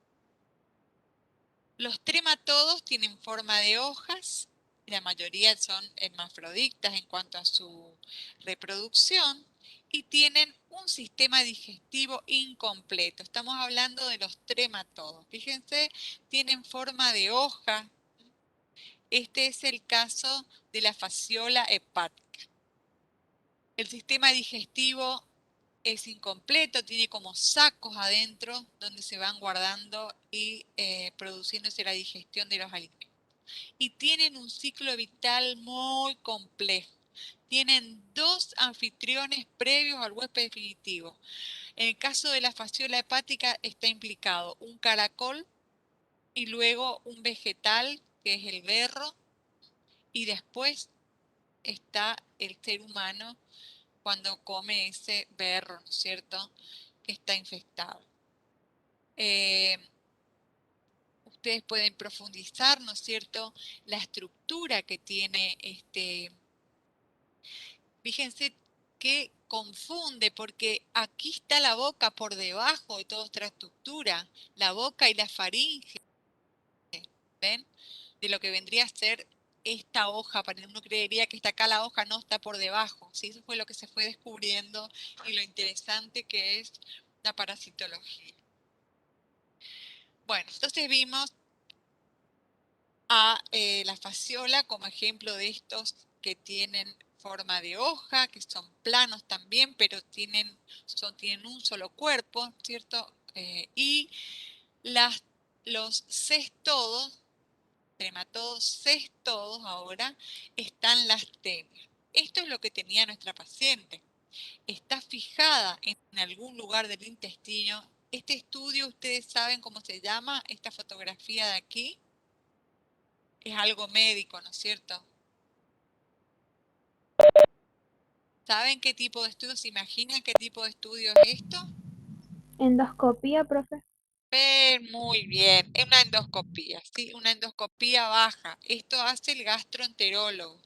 Los trematodos tienen forma de hojas, la mayoría son hermafroditas en cuanto a su reproducción y tienen un sistema digestivo incompleto. Estamos hablando de los trematodos. Fíjense, tienen forma de hoja. Este es el caso de la fasciola hepática. El sistema digestivo es incompleto, tiene como sacos adentro donde se van guardando y produciéndose la digestión de los alimentos. Y tienen un ciclo vital muy complejo. Tienen dos anfitriones previos al huésped definitivo. En el caso de la fasciola hepática está implicado un caracol y luego un vegetal, que es el berro, y después está el ser humano cuando come ese berro, ¿no es cierto?, que está infectado. Ustedes pueden profundizar, ¿no es cierto?, la estructura que tiene fíjense que confunde, porque aquí está la boca por debajo de toda esta estructura, la boca y la faringe, ¿ven? De lo que vendría a ser esta hoja, uno creería que está acá la hoja, no, está por debajo, ¿sí? Eso fue lo que se fue descubriendo y lo interesante que es la parasitología. Bueno, entonces vimos a la fasciola como ejemplo de estos que tienen forma de hoja, que son planos también, pero tienen un solo cuerpo, ¿cierto? Y los cestodos, trematodos cestodos ahora, están las tenias. Esto es lo que tenía nuestra paciente. Está fijada en algún lugar del intestino. Este estudio, ustedes saben cómo se llama, esta fotografía de aquí. Es algo médico, ¿no es cierto? ¿Saben qué tipo de estudio? ¿Se imaginan qué tipo de estudio es esto? Endoscopía, profe. Muy bien, es una endoscopía, ¿sí? Una endoscopía baja. Esto hace el gastroenterólogo.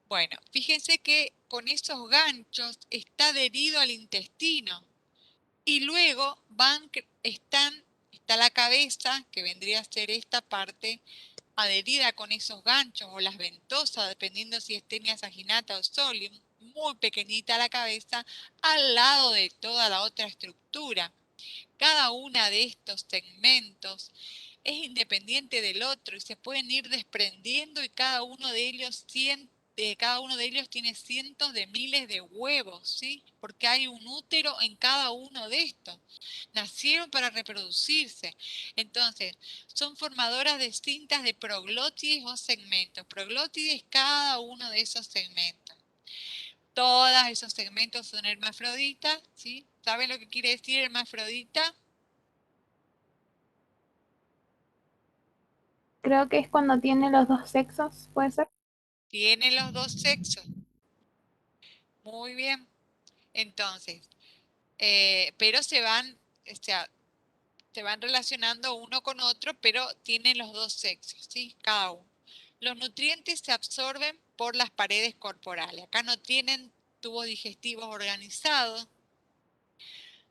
Bueno, fíjense que con esos ganchos está adherido al intestino y luego está la cabeza, que vendría a ser esta parte, adherida con esos ganchos o las ventosas, dependiendo si es tenia saginata o solium, muy pequeñita la cabeza, al lado de toda la otra estructura. Cada una de estos segmentos es independiente del otro y se pueden ir desprendiendo y cada uno de ellos tiene cientos de miles de huevos, ¿sí? Porque hay un útero en cada uno de estos. Nacieron para reproducirse. Entonces, son formadoras de cintas de proglótides o segmentos. Proglótides, cada uno de esos segmentos. Todos esos segmentos son hermafroditas, ¿sí? ¿Saben lo que quiere decir hermafrodita? Creo que es cuando tiene los dos sexos, ¿puede ser? Tienen los dos sexos. Muy bien. Entonces, pero o sea, se van relacionando uno con otro, pero tienen los dos sexos, ¿sí? Cada uno. Los nutrientes se absorben por las paredes corporales. Acá no tienen tubos digestivos organizados.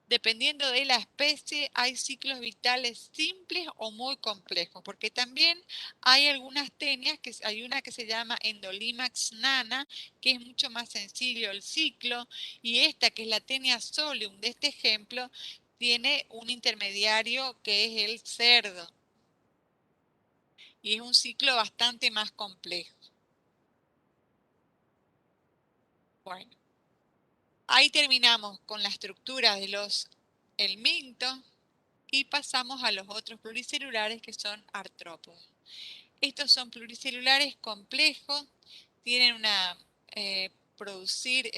Dependiendo de la especie, hay ciclos vitales simples o muy complejos, porque también hay algunas tenias, hay una que se llama Endolimax nana, que es mucho más sencillo el ciclo, y esta, que es la tenia solium de este ejemplo, tiene un intermediario que es el cerdo, y es un ciclo bastante más complejo. Bueno, ahí terminamos con la estructura de los helmintos. Y pasamos a los otros pluricelulares que son artrópodos. Estos son pluricelulares complejos, tienen una producir,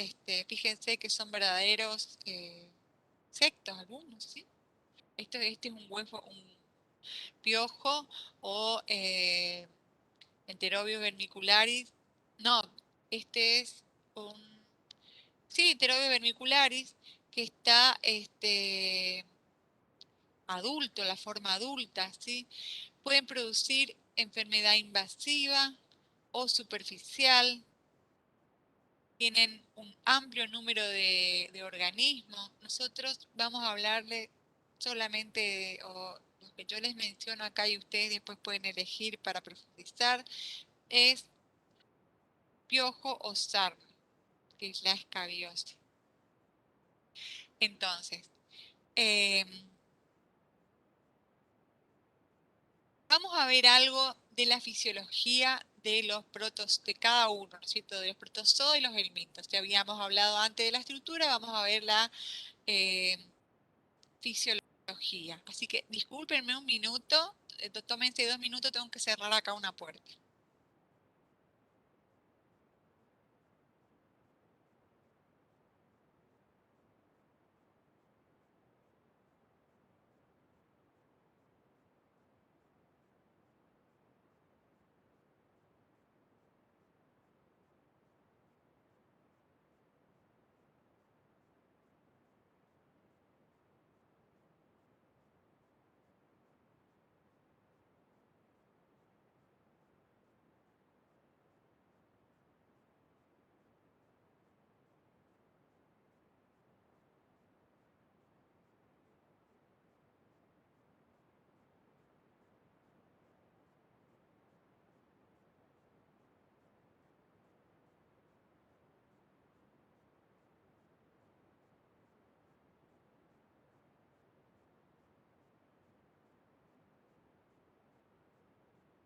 fíjense que son verdaderos insectos algunos, ¿sí? Este es un huevo, un piojo o Enterobius vermicularis. No, este es un, sí, Enterobius vermicularis que está adulto, la forma adulta, ¿sí? Pueden producir enfermedad invasiva o superficial, tienen un amplio número de organismos. Nosotros vamos a hablarle solamente o los que yo les menciono acá y ustedes después pueden elegir para profundizar, es piojo o sarna, que es la escabiosis. Entonces, vamos a ver algo de la fisiología de los de cada uno, ¿no es cierto? De los protozoos y los helmintos. Ya habíamos hablado antes de la estructura, vamos a ver la fisiología. Así que discúlpenme un minuto, tómense 2 minutos, tengo que cerrar acá una puerta.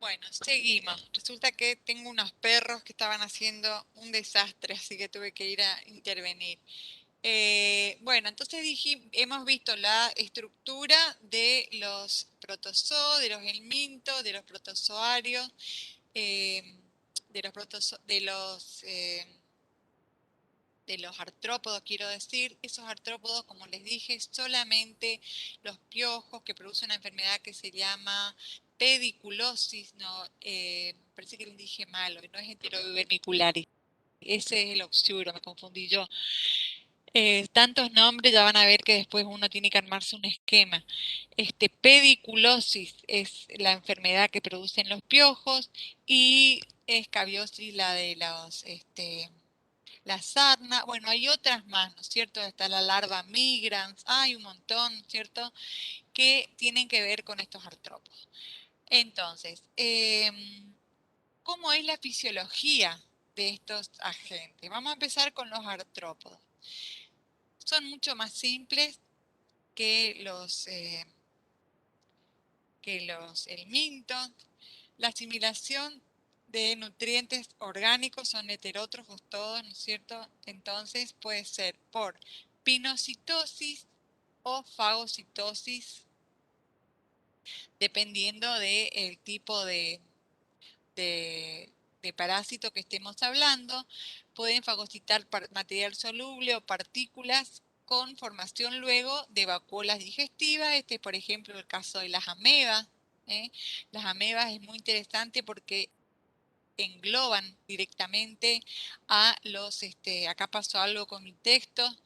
Bueno, seguimos. Resulta que tengo unos perros que estaban haciendo un desastre, así que tuve que ir a intervenir. Bueno, entonces hemos visto la estructura de los protozoos, de los helmintos, de los protozoarios, eh, de los artrópodos, quiero decir. Esos artrópodos, como les dije, solamente los piojos que producen una enfermedad que se llama pediculosis, no, parece que les dije malo, no es enterovermicularis. Ese es el oxuro, me confundí yo. Tantos nombres, ya van a ver que después uno tiene que armarse un esquema. Pediculosis es la enfermedad que producen los piojos y escabiosis la de la sarna. Bueno, hay otras más, ¿no es cierto? Está la larva migrans, hay un montón, ¿no es cierto?, que tienen que ver con estos artrópodos. Entonces, ¿cómo es la fisiología de estos agentes? Vamos a empezar con los artrópodos. Son mucho más simples que los helmintos. La asimilación de nutrientes orgánicos son heterótrofos todos, ¿no es cierto? Entonces puede ser por pinocitosis o fagocitosis, dependiendo del tipo de parásito que estemos hablando. Pueden fagocitar material soluble o partículas con formación luego de vacuolas digestivas. Este es, por ejemplo, el caso de las amebas. Las amebas es muy interesante porque engloban directamente a los, acá pasó algo con mi texto,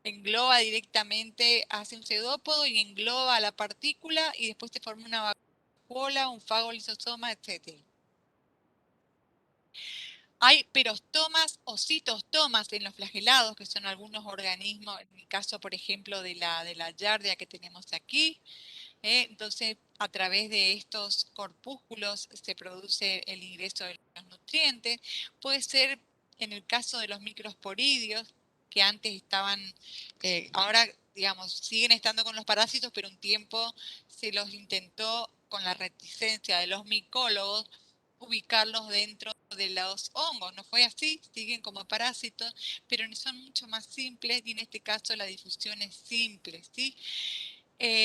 engloba directamente, hace un pseudópodo y engloba a la partícula y después se forma una vacuola, un fago lisosoma, etc. Hay perostomas o citostomas en los flagelados, que son algunos organismos, en el caso, por ejemplo, de la Giardia que tenemos aquí. Entonces, a través de estos corpúsculos se produce el ingreso de los nutrientes. Puede ser en el caso de los microsporidios, que antes estaban, ahora, digamos, siguen estando con los parásitos, pero un tiempo se los intentó, con la reticencia de los micólogos, ubicarlos dentro de los hongos. No fue así, siguen como parásitos, pero son mucho más simples y en este caso la difusión es simple, ¿sí?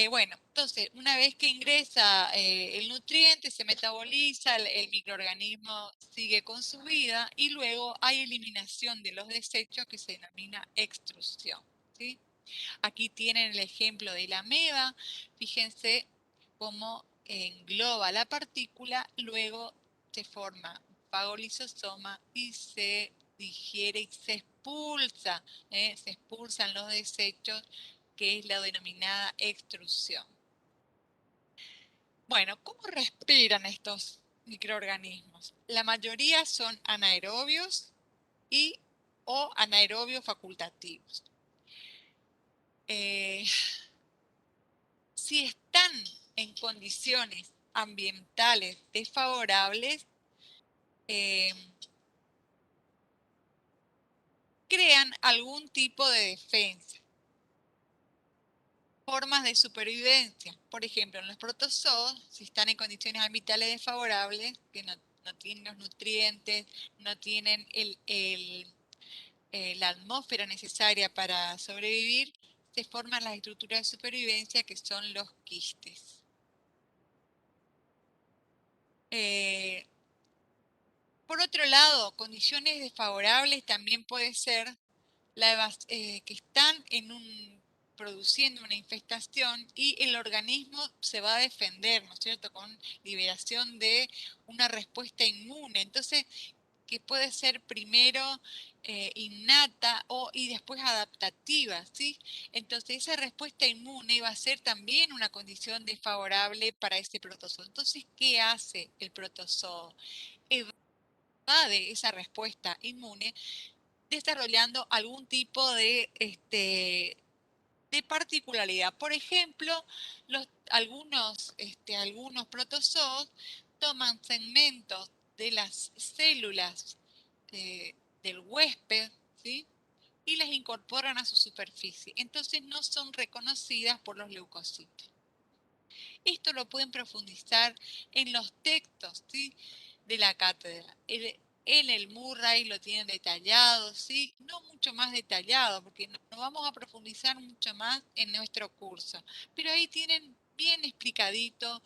Bueno, entonces, una vez que ingresa el nutriente, se metaboliza, el microorganismo sigue con su vida y luego hay eliminación de los desechos que se denomina extrusión, ¿sí? Aquí tienen el ejemplo de la ameba. Fíjense cómo engloba la partícula, luego se forma un fagolisosoma y se digiere y se expulsa, se expulsan los desechos, que es la denominada extrusión. Bueno, ¿cómo respiran estos microorganismos? La mayoría son anaerobios o anaerobios facultativos. Si están en condiciones ambientales desfavorables, crean algún tipo de defensa, formas de supervivencia. Por ejemplo, en los protozoos, si están en condiciones ambientales desfavorables, que no tienen los nutrientes, no tienen la atmósfera necesaria para sobrevivir, se forman las estructuras de supervivencia que son los quistes. Por otro lado, condiciones desfavorables también puede ser que están produciendo una infestación y el organismo se va a defender, ¿no es cierto?, con liberación de una respuesta inmune. Entonces, que puede ser primero innata y después adaptativa, ¿sí? Entonces, esa respuesta inmune va a ser también una condición desfavorable para ese protozoo. Entonces, ¿qué hace el protozoo? Evade esa respuesta inmune desarrollando algún tipo de particularidad. Por ejemplo, algunos protozoos toman segmentos de las células del huésped, ¿sí?, y las incorporan a su superficie. Entonces no son reconocidas por los leucocitos. Esto lo pueden profundizar en los textos, ¿sí?, de la cátedra. En el Murray lo tienen detallado, ¿sí? No mucho más detallado, porque no vamos a profundizar mucho más en nuestro curso. Pero ahí tienen bien explicadito,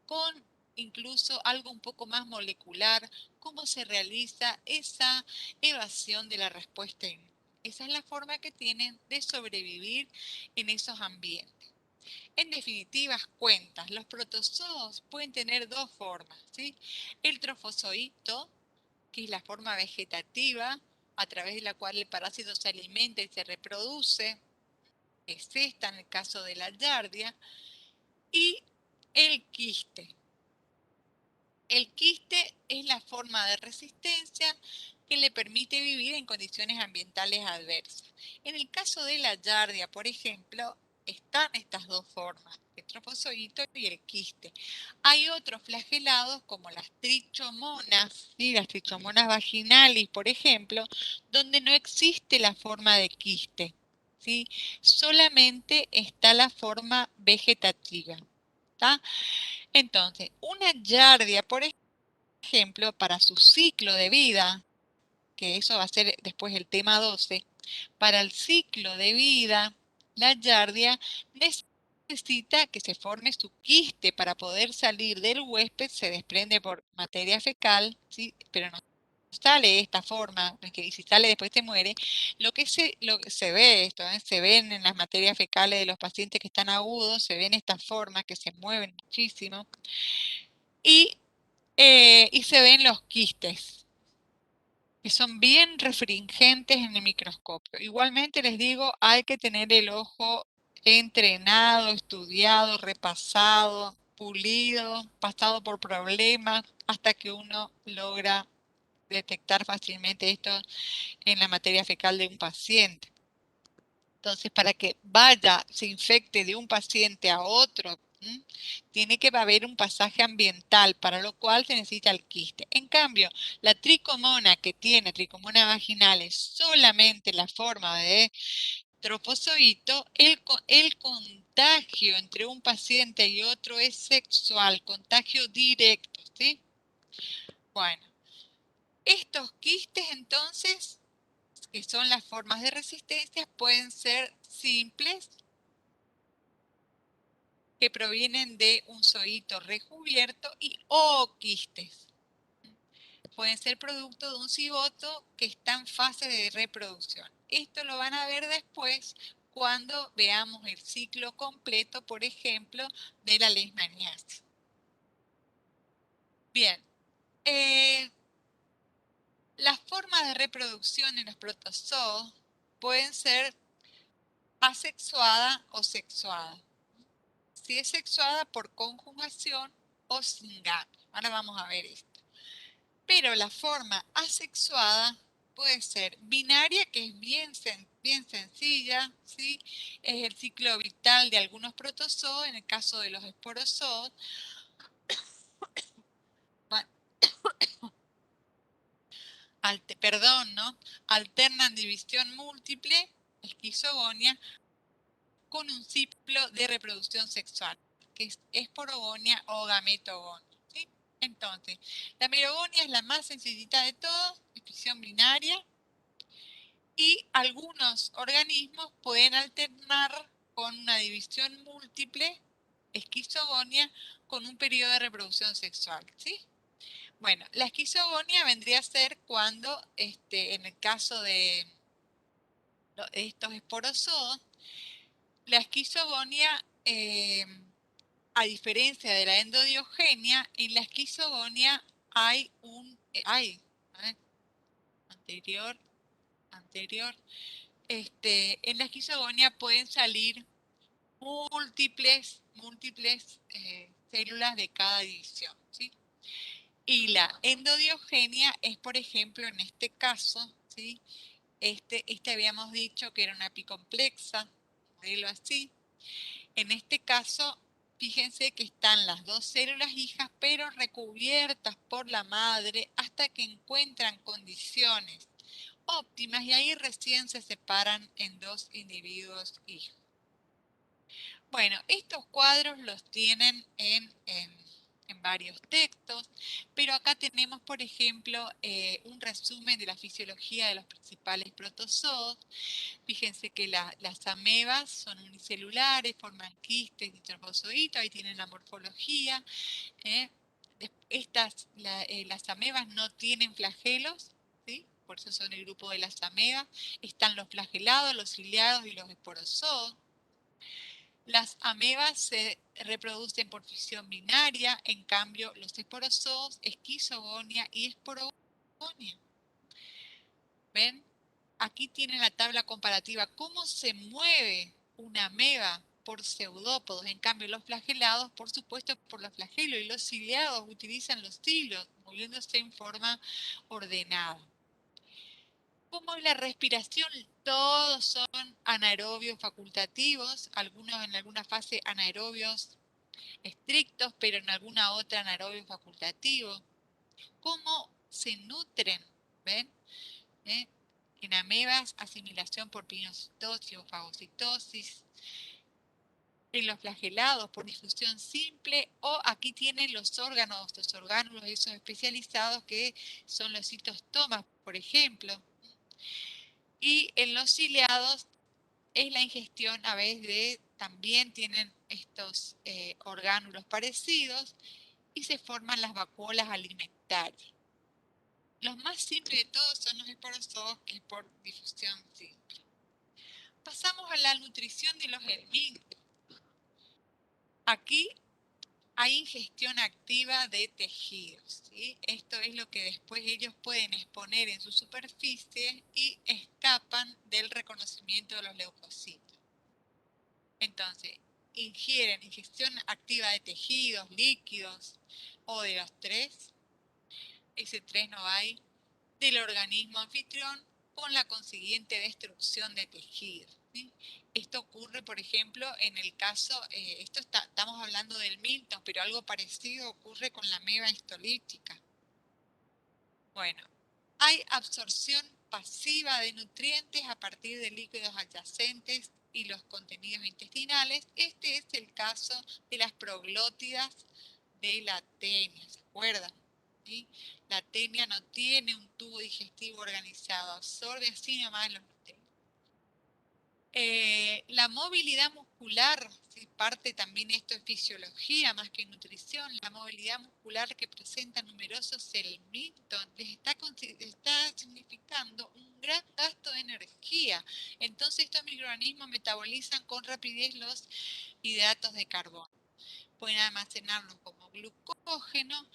con incluso algo un poco más molecular, cómo se realiza esa evasión de la respuesta inmune. Esa es la forma que tienen de sobrevivir en esos ambientes. En definitivas cuentas, los protozoos pueden tener dos formas, ¿sí? El trofozoito, que es la forma vegetativa a través de la cual el parásito se alimenta y se reproduce, es esta en el caso de la Giardia, y el quiste. El quiste es la forma de resistencia que le permite vivir en condiciones ambientales adversas. En el caso de la Giardia, por ejemplo, están estas dos formas, el trofozoito y el quiste. Hay otros flagelados como las trichomonas, ¿sí?, las trichomonas vaginalis, por ejemplo, donde no existe la forma de quiste, ¿sí? Solamente está la forma vegetativa, ¿tá? Entonces, una Giardia, por ejemplo, para su ciclo de vida, que eso va a ser después el tema 12, para el ciclo de vida, la Giardia necesita que se forme su quiste para poder salir del huésped, se desprende por materia fecal, ¿sí?, pero no sale de esta forma, que si sale después se muere. Lo que se ve esto, se ven en las materias fecales de los pacientes que están agudos, se ven estas formas que se mueven muchísimo y se ven los quistes, que son bien refringentes en el microscopio. Igualmente les digo, hay que tener el ojo entrenado, estudiado, repasado, pulido, pasado por problemas, hasta que uno logra detectar fácilmente esto en la materia fecal de un paciente. Entonces, para que vaya, se infecte de un paciente a otro, tiene que haber un pasaje ambiental, para lo cual se necesita el quiste. En cambio, la tricomona que tiene, tricomona vaginalis, solamente la forma de trofozoito, el contagio entre un paciente y otro es sexual, contagio directo, ¿sí? Bueno, estos quistes entonces, que son las formas de resistencia, pueden ser simples, que provienen de un zoito recubierto, o quistes. Pueden ser producto de un cigoto que está en fase de reproducción. Esto lo van a ver después cuando veamos el ciclo completo, por ejemplo, de la leishmaniasis. Bien, las formas de reproducción en los protozoos pueden ser asexuada o sexuada. Si es sexuada por conjugación o sin gametos. Ahora vamos a ver esto. Pero la forma asexuada puede ser binaria, que es bien sencilla, ¿sí? Es el ciclo vital de algunos protozoos, en el caso de los esporozoos. Bueno, ¿no? Alternan división múltiple, esquizogonia, con un ciclo de reproducción sexual, que es esporogonia o gametogonia, ¿sí? Entonces, la merogonia es la más sencillita de todos, expresión binaria, y algunos organismos pueden alternar con una división múltiple, esquizogonia, con un periodo de reproducción sexual, ¿sí? Bueno, la esquizogonia vendría a ser cuando, en el caso de estos esporozoos, la esquizogonia, a diferencia de la endodiogenia, en la esquizogonia hay a ver, anterior, en la esquizogonia pueden salir múltiples células de cada división, ¿sí? Y la endodiogenia es, por ejemplo, en este caso, ¿sí? Este habíamos dicho que era una apicomplexa, modelo así. En este caso, fíjense que están las dos células hijas, pero recubiertas por la madre hasta que encuentran condiciones óptimas y ahí recién se separan en dos individuos hijos. Bueno, estos cuadros los tienen en varios textos, pero acá tenemos, por ejemplo, un resumen de la fisiología de los principales protozoos. Fíjense que las amebas son unicelulares, forman quistes y trofozoitos, ahí tienen la morfología. Las amebas no tienen flagelos, ¿sí? Por eso son el grupo de las amebas. Están los flagelados, los ciliados y los esporozoos. Las amebas se reproducen por fisión binaria, en cambio los esporozoos, esquizogonia y esporogonia. ¿Ven? Aquí tienen la tabla comparativa. ¿Cómo se mueve una ameba por pseudópodos? En cambio, los flagelados, por supuesto, por los flagelos, y los ciliados utilizan los cilos, moviéndose en forma ordenada. ¿Cómo es la respiración? Todos son anaerobios facultativos, algunos en alguna fase anaerobios estrictos, pero en alguna otra anaerobios facultativos. ¿Cómo se nutren? ¿Ven? En amebas, asimilación por pinocitosis o fagocitosis. En los flagelados, por difusión simple, o aquí tienen los orgánulos esos especializados que son los citostomas, por ejemplo. Y en los ciliados es la ingestión a veces también tienen estos orgánulos parecidos y se forman las vacuolas alimentarias. Los más simples de todos son los esporozoos, que es por difusión simple. Pasamos a la nutrición de los helmintos. Aquí hay ingestión activa de tejidos, ¿sí? Esto es lo que después ellos pueden exponer en su superficie y escapan del reconocimiento de los leucocitos. Entonces, ingestión activa de tejidos, líquidos o de los tres. Ese 3 no hay. del organismo anfitrión con la consiguiente destrucción de tejido, ¿sí? Esto ocurre, por ejemplo, en el caso, estamos hablando del Milton, pero algo parecido ocurre con la ameba histolítica. Bueno, hay absorción pasiva de nutrientes a partir de líquidos adyacentes y los contenidos intestinales. Este es el caso de las proglótidas de la tenia, ¿se acuerdan? ¿Sí? La tenia no tiene un tubo digestivo organizado, absorbe así nomás los nutrientes. La movilidad muscular, ¿sí? Parte también esto es fisiología más que nutrición, la movilidad muscular que presenta numerosos segmentos les está significando un gran gasto de energía. Entonces estos microorganismos metabolizan con rapidez los hidratos de carbono. Pueden almacenarlos como glucógeno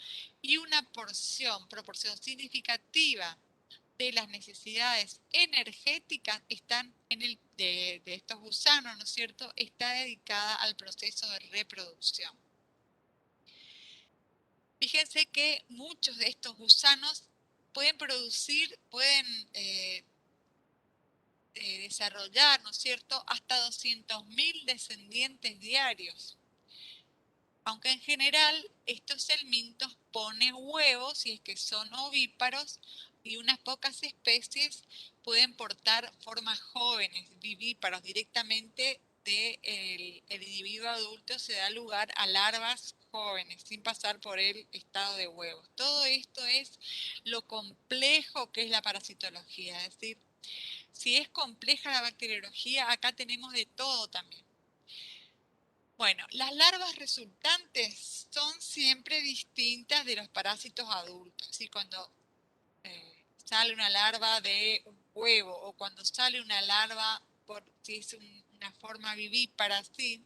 y una proporción significativa de las necesidades energéticas están de estos gusanos, ¿no es cierto?, está dedicada al proceso de reproducción. Fíjense que muchos de estos gusanos pueden desarrollar, ¿no es cierto?, hasta 200.000 descendientes diarios. Aunque en general estos helmintos ponen huevos, si es que son ovíparos, y unas pocas especies pueden portar formas jóvenes, vivíparos, directamente del individuo adulto se da lugar a larvas jóvenes, sin pasar por el estado de huevos. Todo esto es lo complejo que es la parasitología, es decir, si es compleja la bacteriología, acá tenemos de todo también. Bueno, las larvas resultantes son siempre distintas de los parásitos adultos. ¿Sí? Cuando sale una larva de un huevo o cuando sale una larva, si es una forma vivípara, ¿sí?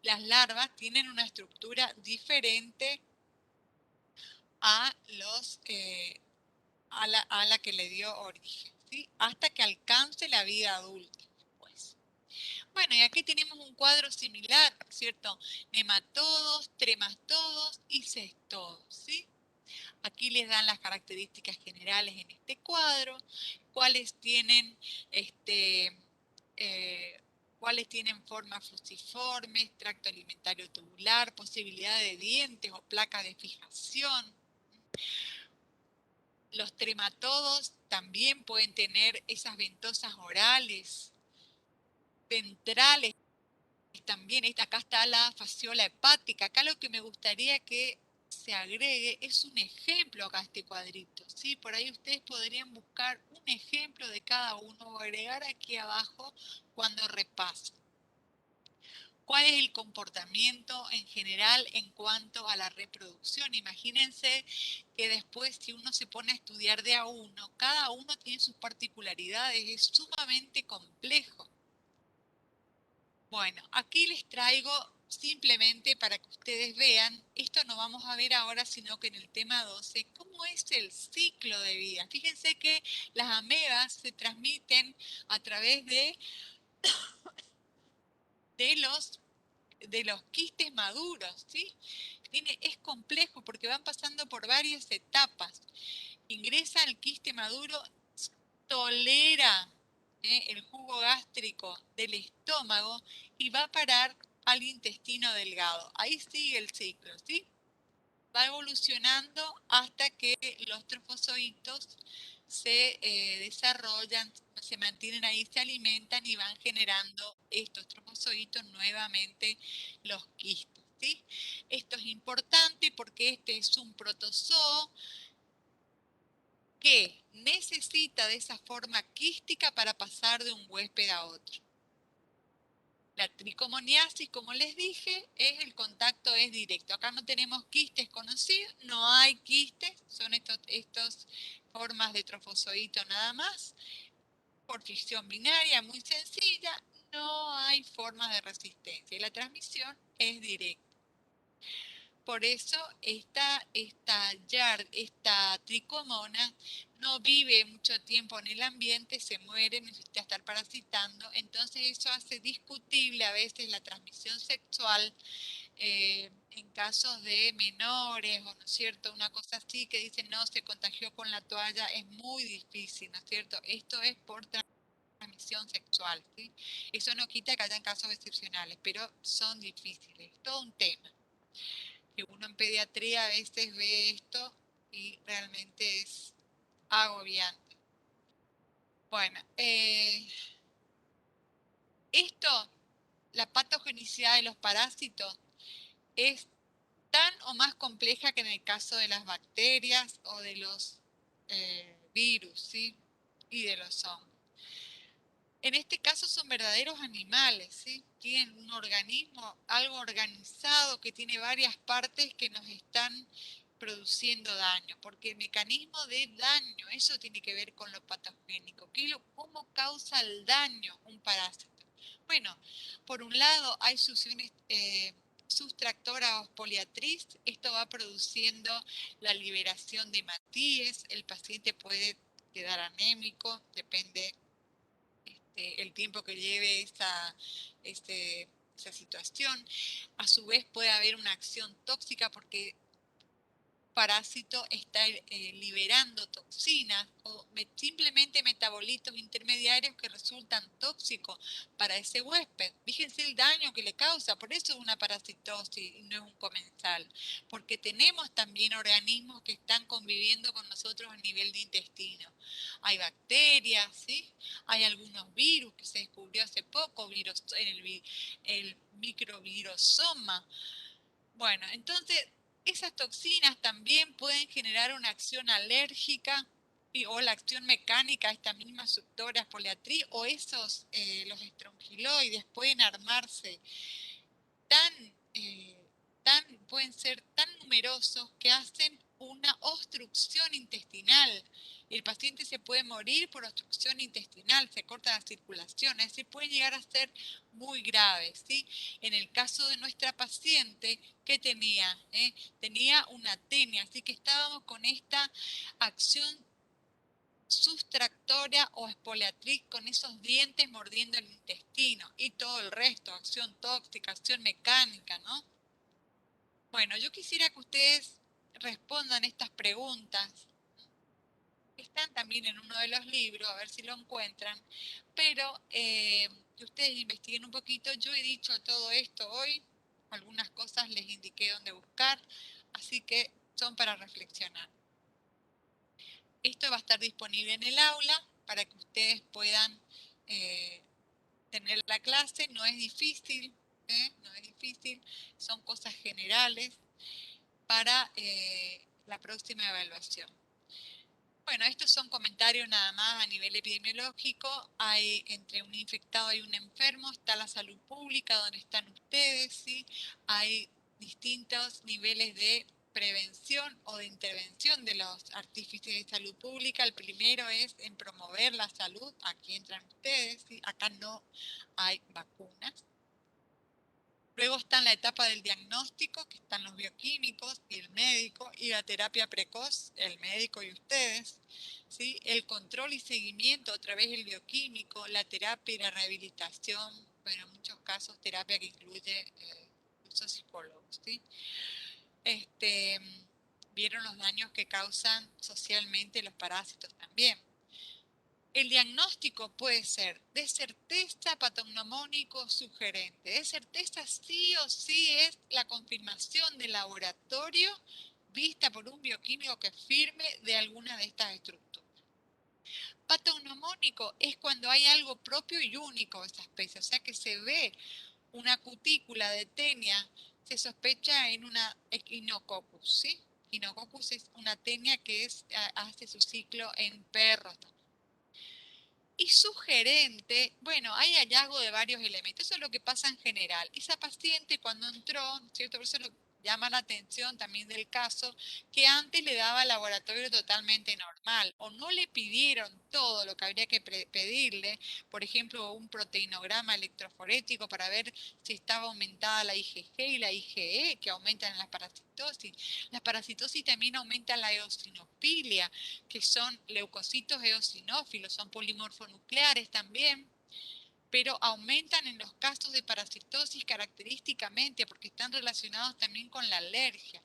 Las larvas tienen una estructura diferente a la que le dio origen, ¿sí? Hasta que alcance la vida adulta. Bueno, y aquí tenemos un cuadro similar, ¿cierto? Nematodos, tremastodos y cestodos, ¿sí? Aquí les dan las características generales en este cuadro, cuáles tienen, cuáles tienen forma fusiforme, tracto alimentario tubular, posibilidad de dientes o placas de fijación. Los trematodos también pueden tener esas ventosas orales, ventrales. También acá está la fasciola hepática. Acá lo que me gustaría que se agregue es un ejemplo acá a este cuadrito, ¿sí? Por ahí ustedes podrían buscar un ejemplo de cada uno o agregar aquí abajo cuando repasen. ¿Cuál es el comportamiento en general en cuanto a la reproducción? Imagínense que después si uno se pone a estudiar de a uno, cada uno tiene sus particularidades, es sumamente complejo. Bueno, aquí les traigo simplemente para que ustedes vean, esto no vamos a ver ahora, sino que en el tema 12, cómo es el ciclo de vida. Fíjense que las amebas se transmiten a través de los quistes maduros, ¿sí? Es complejo porque van pasando por varias etapas. Ingresa al quiste maduro, tolera el jugo gástrico del estómago y va a parar al intestino delgado. Ahí sigue el ciclo, ¿sí? Va evolucionando hasta que los trofozoitos se desarrollan, se mantienen ahí, se alimentan y van generando estos trofozoitos nuevamente los quistes, ¿sí? Esto es importante porque este es un protozoo que necesita de esa forma quística para pasar de un huésped a otro. La tricomoniasis, como les dije, el contacto es directo. Acá no tenemos quistes conocidos, no hay quistes, son estas formas de trofozoito nada más. Por fisión binaria, muy sencilla, no hay formas de resistencia y la transmisión es directa. Por eso esta tricomona no vive mucho tiempo en el ambiente, se muere, necesita estar parasitando, entonces eso hace discutible a veces la transmisión sexual en casos de menores, o no es cierto, una cosa así que dicen, no, se contagió con la toalla, es muy difícil, ¿no es cierto? Esto es por transmisión sexual, ¿sí? Eso no quita que hayan casos excepcionales, pero son difíciles, es todo un tema. Que uno en pediatría a veces ve esto y realmente es agobiante. Bueno, esto, la patogenicidad de los parásitos es tan o más compleja que en el caso de las bacterias o de los virus, ¿sí? Y de los hongos. En este caso son verdaderos animales, ¿sí? Tienen un organismo, algo organizado que tiene varias partes que nos están produciendo daño, porque el mecanismo de daño, eso tiene que ver con lo patogénico. ¿Cómo causa el daño un parásito? Bueno, por un lado hay succiones sustractora o poliatriz, esto va produciendo la liberación de hematíes, el paciente puede quedar anémico, depende el tiempo que lleve esa situación. A su vez puede haber una acción tóxica porque parásito está liberando toxinas o simplemente metabolitos intermediarios que resultan tóxicos para ese huésped. Fíjense el daño que le causa, por eso es una parasitosis y no es un comensal, porque tenemos también organismos que están conviviendo con nosotros a nivel de intestino. Hay bacterias, ¿sí? Hay algunos virus que se descubrió hace poco, el microvirosoma. Bueno, entonces esas toxinas también pueden generar una acción alérgica o la acción mecánica, estas mismas suctoras poliatriz o los estrongiloides pueden armarse tan, pueden ser tan numerosos que hacen una obstrucción intestinal. El paciente se puede morir por obstrucción intestinal, se corta la circulación, es decir, pueden llegar a ser muy graves, ¿sí? En el caso de nuestra paciente, ¿qué tenía? Tenía una tenia, así que estábamos con esta acción sustractora o exfoliatriz con esos dientes mordiendo el intestino y todo el resto, acción tóxica, acción mecánica, ¿no? Bueno, yo quisiera que ustedes respondan estas preguntas. Están también en uno de los libros, a ver si lo encuentran, pero que ustedes investiguen un poquito. Yo he dicho todo esto hoy, algunas cosas les indiqué dónde buscar, así que son para reflexionar. Esto va a estar disponible en el aula para que ustedes puedan tener la clase. No es difícil, no es difícil, son cosas generales para la próxima evaluación. Bueno, estos son comentarios nada más a nivel epidemiológico. Hay entre un infectado y un enfermo, está la salud pública, donde están ustedes, ¿sí? Hay distintos niveles de prevención o de intervención de los artífices de salud pública. El primero es en promover la salud, aquí entran ustedes, ¿sí? Acá no hay vacunas. Luego está en la etapa del diagnóstico, que están los bioquímicos y el médico, y la terapia precoz, el médico y ustedes, ¿sí? El control y seguimiento, otra vez el bioquímico, la terapia y la rehabilitación, bueno, en muchos casos terapia que incluye incluso psicólogos, ¿sí? Vieron los daños que causan socialmente los parásitos también. El diagnóstico puede ser de certeza patognomónico sugerente. De certeza sí o sí es la confirmación de laboratorio vista por un bioquímico que firme de alguna de estas estructuras. Patognomónico es cuando hay algo propio y único de esa especie, o sea que se ve una cutícula de tenia, se sospecha en una Echinococcus, ¿sí? Echinococcus es una tenia que hace su ciclo en perros. Y sugerente, bueno, hay hallazgo de varios elementos, eso es lo que pasa en general. Esa paciente cuando entró, ¿cierto? Por eso lo llama la atención también del caso, que antes le daba laboratorio totalmente normal, o no le pidieron todo lo que habría que pedirle, por ejemplo, un proteinograma electroforético para ver si estaba aumentada la IgG y la IgE, que aumentan en la parasitosis. La parasitosis también aumenta la eosinofilia, que son leucocitos eosinófilos, son polimorfonucleares también, pero aumentan en los casos de parasitosis característicamente porque están relacionados también con la alergia.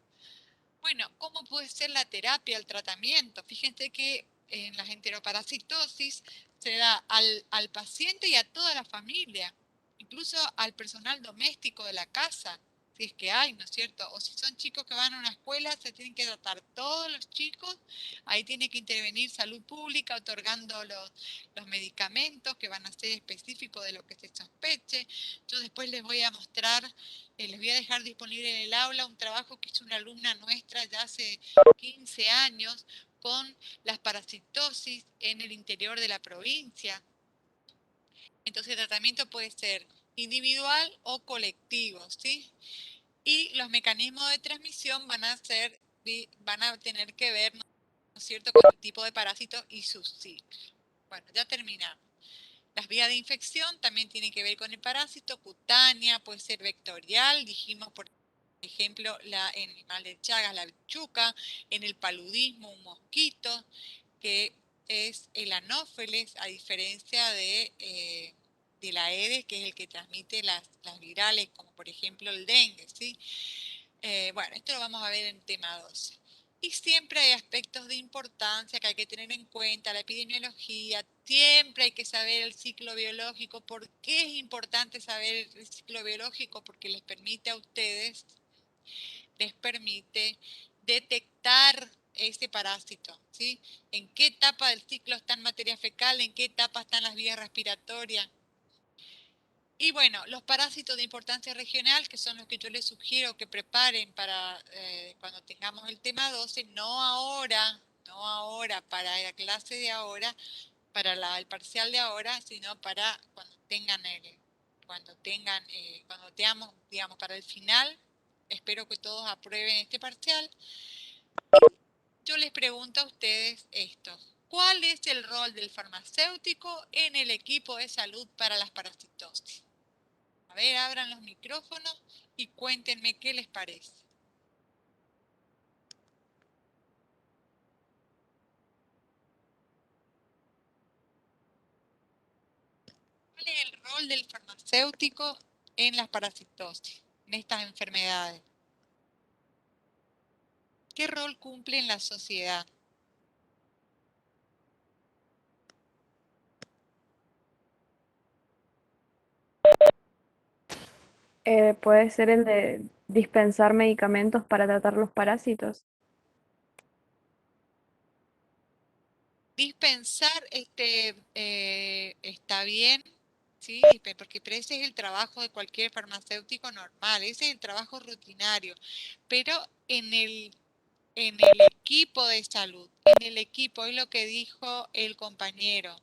Bueno, ¿cómo puede ser la terapia, el tratamiento? Fíjense que en las enteroparasitosis se da al paciente y a toda la familia, incluso al personal doméstico de la casa, si es que hay, ¿no es cierto? O si son chicos que van a una escuela, se tienen que tratar todos los chicos, ahí tiene que intervenir salud pública otorgando los medicamentos que van a ser específicos de lo que se sospeche. Yo después les voy a mostrar, les voy a dejar disponible en el aula un trabajo que hizo una alumna nuestra ya hace 15 años con las parasitosis en el interior de la provincia. Entonces el tratamiento puede ser individual o colectivo, ¿sí? Y los mecanismos de transmisión van a tener que ver, ¿no es cierto?, con el tipo de parásito y sus ciclos. Bueno, ya terminamos. Las vías de infección también tienen que ver con el parásito, cutánea, puede ser vectorial, dijimos por ejemplo en el animal de Chagas, la bichuca, en el paludismo un mosquito, que es el anófeles, a diferencia de la Aedes, que es el que transmite las virales, como por ejemplo el dengue, ¿sí? Bueno, esto lo vamos a ver en tema 12. Y siempre hay aspectos de importancia que hay que tener en cuenta, la epidemiología, siempre hay que saber el ciclo biológico. ¿Por qué es importante saber el ciclo biológico? Porque les permite a ustedes, detectar ese parásito, ¿sí? ¿En qué etapa del ciclo está en materia fecal? ¿En qué etapa están las vías respiratorias? Y bueno, los parásitos de importancia regional, que son los que yo les sugiero que preparen para cuando tengamos el tema 12, no ahora para la clase de ahora, para el parcial de ahora, sino para cuando tengamos, digamos, para el final. Espero que todos aprueben este parcial. Yo les pregunto a ustedes esto. ¿Cuál es el rol del farmacéutico en el equipo de salud para las parasitosis? A ver, abran los micrófonos y cuéntenme qué les parece. ¿Cuál es el rol del farmacéutico en las parasitosis, en estas enfermedades? ¿Qué rol cumple en la sociedad? Puede ser el de dispensar medicamentos para tratar los parásitos. Dispensar está bien, ¿sí? Pero ese es el trabajo de cualquier farmacéutico normal, ese es el trabajo rutinario. Pero en el equipo de salud, en el equipo, es lo que dijo el compañero.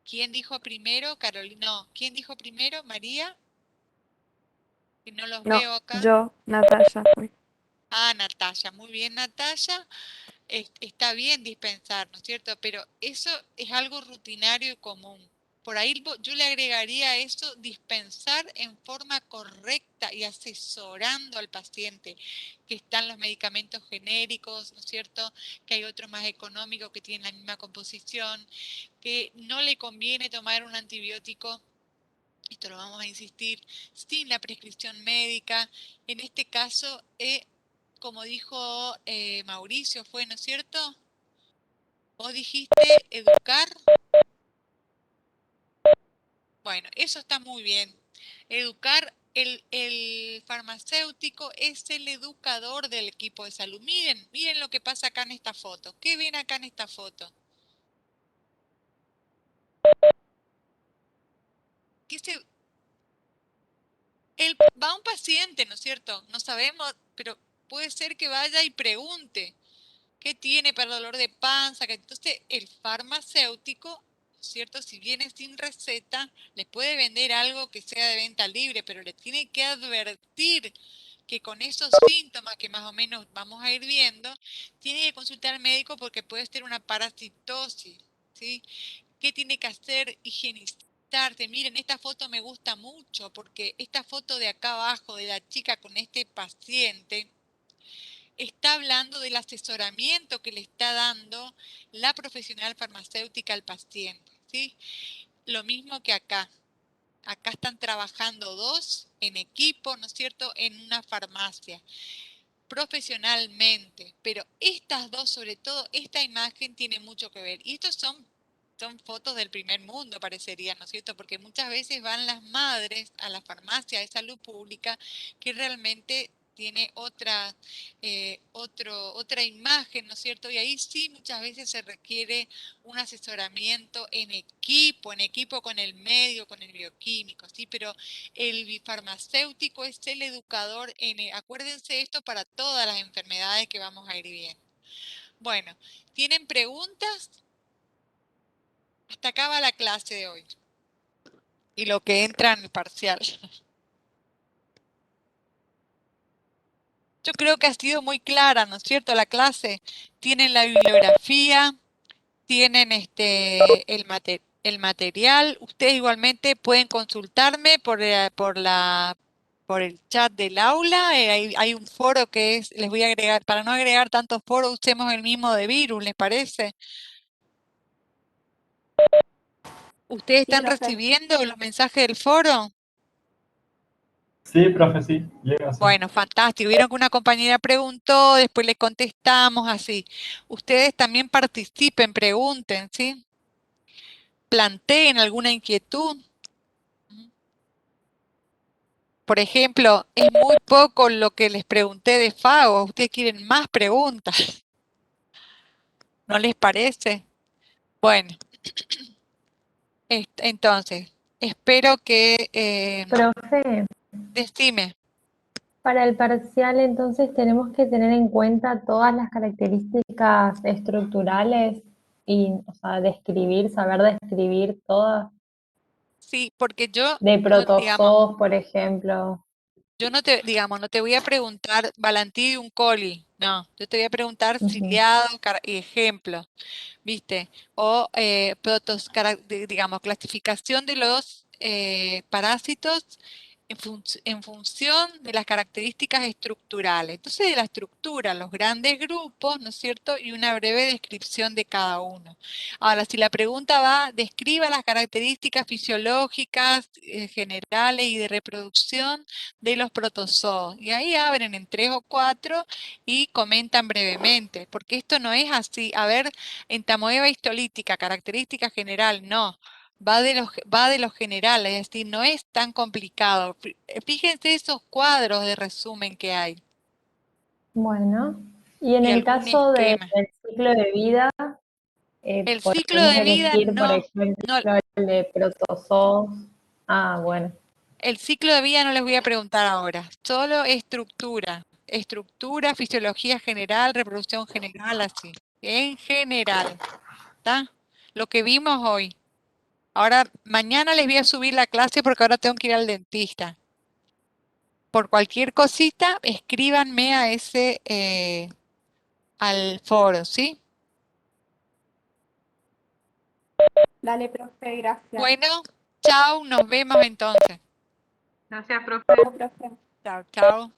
¿Quién dijo primero? Carolina. No, ¿quién dijo primero? María. Que no los No, veo acá. yo, Natalia. Ah, Natalia. Muy bien, Natalia. Está bien dispensar, ¿no es cierto? Pero eso es algo rutinario y común. Por ahí yo le agregaría a eso dispensar en forma correcta y asesorando al paciente, que están los medicamentos genéricos, ¿no es cierto? Que hay otros más económicos que tienen la misma composición, que no le conviene tomar un antibiótico. Esto lo vamos a insistir, sin la prescripción médica. En este caso, como dijo Mauricio, ¿no es cierto? Vos dijiste educar. Bueno, eso está muy bien. Educar, el farmacéutico es el educador del equipo de salud. Miren lo que pasa acá en esta foto. ¿Qué ven acá en esta foto? ¿Qué se, va un paciente, ¿no es cierto? No sabemos, pero puede ser que vaya y pregunte qué tiene para dolor de panza. Entonces, el farmacéutico, ¿no es cierto? Si viene sin receta, le puede vender algo que sea de venta libre, pero le tiene que advertir que con esos síntomas que más o menos vamos a ir viendo, tiene que consultar al médico porque puede ser una parasitosis, ¿sí? ¿Qué tiene que hacer? Higienizarse. Miren, esta foto me gusta mucho porque esta foto de acá abajo de la chica con este paciente está hablando del asesoramiento que le está dando la profesional farmacéutica al paciente, ¿sí? Lo mismo que acá. Acá están trabajando dos en equipo, ¿no es cierto?, en una farmacia, profesionalmente. Pero estas dos, sobre todo, esta imagen tiene mucho que ver. Y estos son fotos del primer mundo, parecería, ¿no es cierto? Porque muchas veces van las madres a la farmacia de salud pública que realmente tiene otra imagen, ¿no es cierto? Y ahí sí muchas veces se requiere un asesoramiento en equipo con el médico, con el bioquímico, ¿sí? Pero el farmacéutico es el educador, acuérdense esto para todas las enfermedades que vamos a ir viendo. Bueno, ¿tienen preguntas? Hasta acá va la clase de hoy. Y lo que entra en el parcial. Yo creo que ha sido muy clara, ¿no es cierto? La clase. Tienen la bibliografía, tienen el material. Ustedes igualmente pueden consultarme por el chat del aula. Hay un foro que les voy a agregar, para no agregar tantos foros, usemos el mismo de Virus, ¿les parece? ¿Ustedes Sí, están profe. recibiendo los mensajes del foro? Sí, profe, sí, llega así. Bueno, fantástico. Vieron que una compañera preguntó, después le contestamos así. Ustedes también participen, pregunten, ¿sí? Planteen alguna inquietud. Por ejemplo, es muy poco lo que les pregunté de FAO. Ustedes quieren más preguntas. ¿No les parece? Bueno, entonces, espero que... Profe, decime. para el parcial entonces tenemos que tener en cuenta todas las características estructurales y, o sea, saber describir todas, Sí, porque yo, de no, digamos, protozoos, por ejemplo. yo no te voy a preguntar Balantidium coli, no, yo te voy a preguntar Ujú. ciliado, ejemplo, ¿viste? O digamos, clasificación de los parásitos en función de las características estructurales. Entonces, de la estructura, los grandes grupos, ¿no es cierto? Y una breve descripción de cada uno. Ahora, si la pregunta va, describa las características fisiológicas generales y de reproducción de los protozoos. Y ahí abren en 3 o 4 y comentan brevemente, porque esto no es así. A ver, entamoeba histolítica, característica general, no. Va de lo general, es decir, no es tan complicado. Fíjense esos cuadros de resumen que hay Bueno, y en y el algún caso esquema. del ciclo de vida, El ciclo podemos de vida elegir, por ejemplo, no, el de protozoos. Ah, bueno, el ciclo de vida no les voy a preguntar ahora, solo estructura. Estructura, fisiología general, reproducción general, así. En general, ¿está? Lo que vimos hoy. Ahora, mañana les voy a subir la clase porque ahora tengo que ir al dentista. Por cualquier cosita, escríbanme al foro, ¿sí? Dale, profe, gracias. Bueno, chao, nos vemos entonces. Gracias, profe. Chao, profe. Chao, chao.